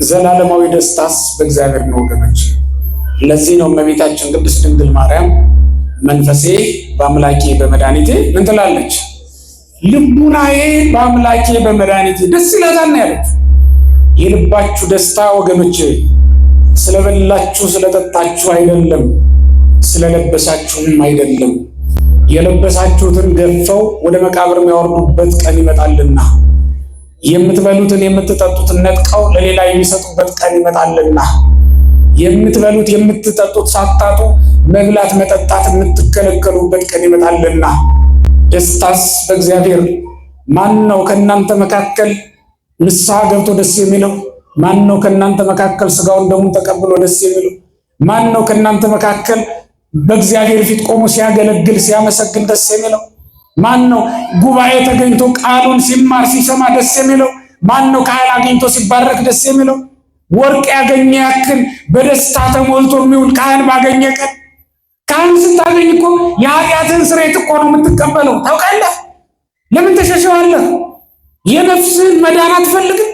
ዘላለማዊ ደስታስ በእግዚአብሔር ነው ወገኖች። ለዚህ ነው እመቤታችን ቅድስት ድንግል ማርያም መንፈሴ በአምላኬ በመድኃኒቴ ምን ትላለች? ልቡናዬ በአምላኬ በመድኃኒቴ ደስ ይላታል ነው ያለች። የልባችሁ ደስታ ወገኖች ስለበላችሁ ስለጠጣችሁ አይደለም፣ ስለለበሳችሁም አይደለም። የለበሳችሁትን ገፈው ወደ መቃብር የሚያወርዱበት ቀን ይመጣልና፣ የምትበሉትን የምትጠጡትን ነጥቀው ለሌላ የሚሰጡበት ቀን ይመጣልና፣ የምትበሉት የምትጠጡት ሳታጡ መብላት መጠጣት የምትከለከሉበት ቀን ይመጣልና። ደስታስ በእግዚአብሔር። ማን ነው ከእናንተ መካከል ንስሐ ገብቶ ደስ የሚለው? ማን ነው ከእናንተ መካከል ስጋውን ደሙን ተቀብሎ ደስ የሚለው? ማን ነው ከእናንተ መካከል በእግዚአብሔር ፊት ቆሞ ሲያገለግል ሲያመሰግን ደስ የሚለው? ማን ነው ጉባኤ ተገኝቶ ቃሉን ሲማር ሲሰማ ደስ የሚለው? ማን ነው ካህን አግኝቶ ሲባረክ ደስ የሚለው? ወርቅ ያገኘ ያክል በደስታ ተሞልቶ የሚውል ካህን ባገኘ ቀን። ካህን ስታገኝ እኮ የኃጢአትን ስርየት እኮ ነው የምትቀበለው። ታውቃለህ? ለምን ተሸሸዋለህ? የነፍስህን መዳን አትፈልግም?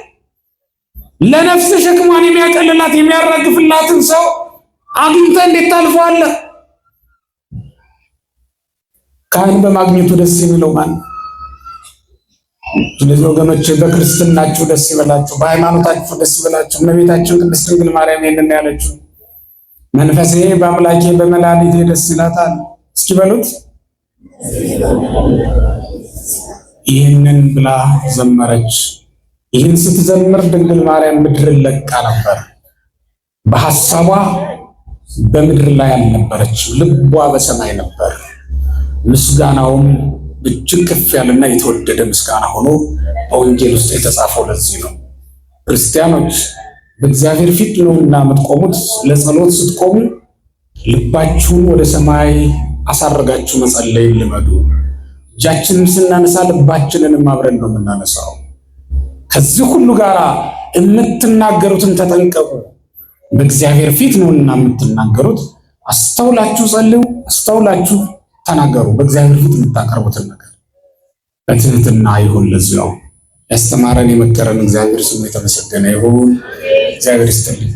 ለነፍስ ሸክሟን የሚያቀልላት የሚያራግፍላትን ሰው አግኝተህ እንዴት ታልፈዋለህ? ካህን በማግኘቱ ደስ የሚለው ማን? ስለዚህ ወገኖች በክርስትናችሁ ደስ ይበላችሁ፣ በሃይማኖታችሁ ደስ ይበላችሁ። እመቤታችን ቅድስት ድንግል ማርያም ይህንን ያለችው መንፈሴ በአምላኬ በመድኃኒቴ ደስ ይላታል። እስኪ በሉት። ይህንን ብላ ዘመረች። ይህን ስትዘምር ድንግል ማርያም ምድርን ለቃ ነበር። በሐሳቧ በምድር ላይ አልነበረች፣ ልቧ በሰማይ ነበር። ምስጋናውም እጅግ ከፍ ያለና የተወደደ ምስጋና ሆኖ በወንጌል ውስጥ የተጻፈው ለዚህ ነው። ክርስቲያኖች በእግዚአብሔር ፊት ነውና የምትቆሙት። ለጸሎት ስትቆሙ ልባችሁን ወደ ሰማይ አሳርጋችሁ መጸለይ ልመዱ። እጃችንን ስናነሳ ልባችንንም አብረን ነው የምናነሳው። ከዚህ ሁሉ ጋር የምትናገሩትን ተጠንቀቁ። በእግዚአብሔር ፊት ነውና የምትናገሩት። አስተውላችሁ ጸልዩ፣ አስተውላችሁ ተናገሩ። በእግዚአብሔር ፊት የምታቀርቡትን ነገር በትህትና ይሁን። ለዚያው ያስተማረን የመከረን እግዚአብሔር ስሙ የተመሰገነ ይሁን። እግዚአብሔር ይስጥልኝ።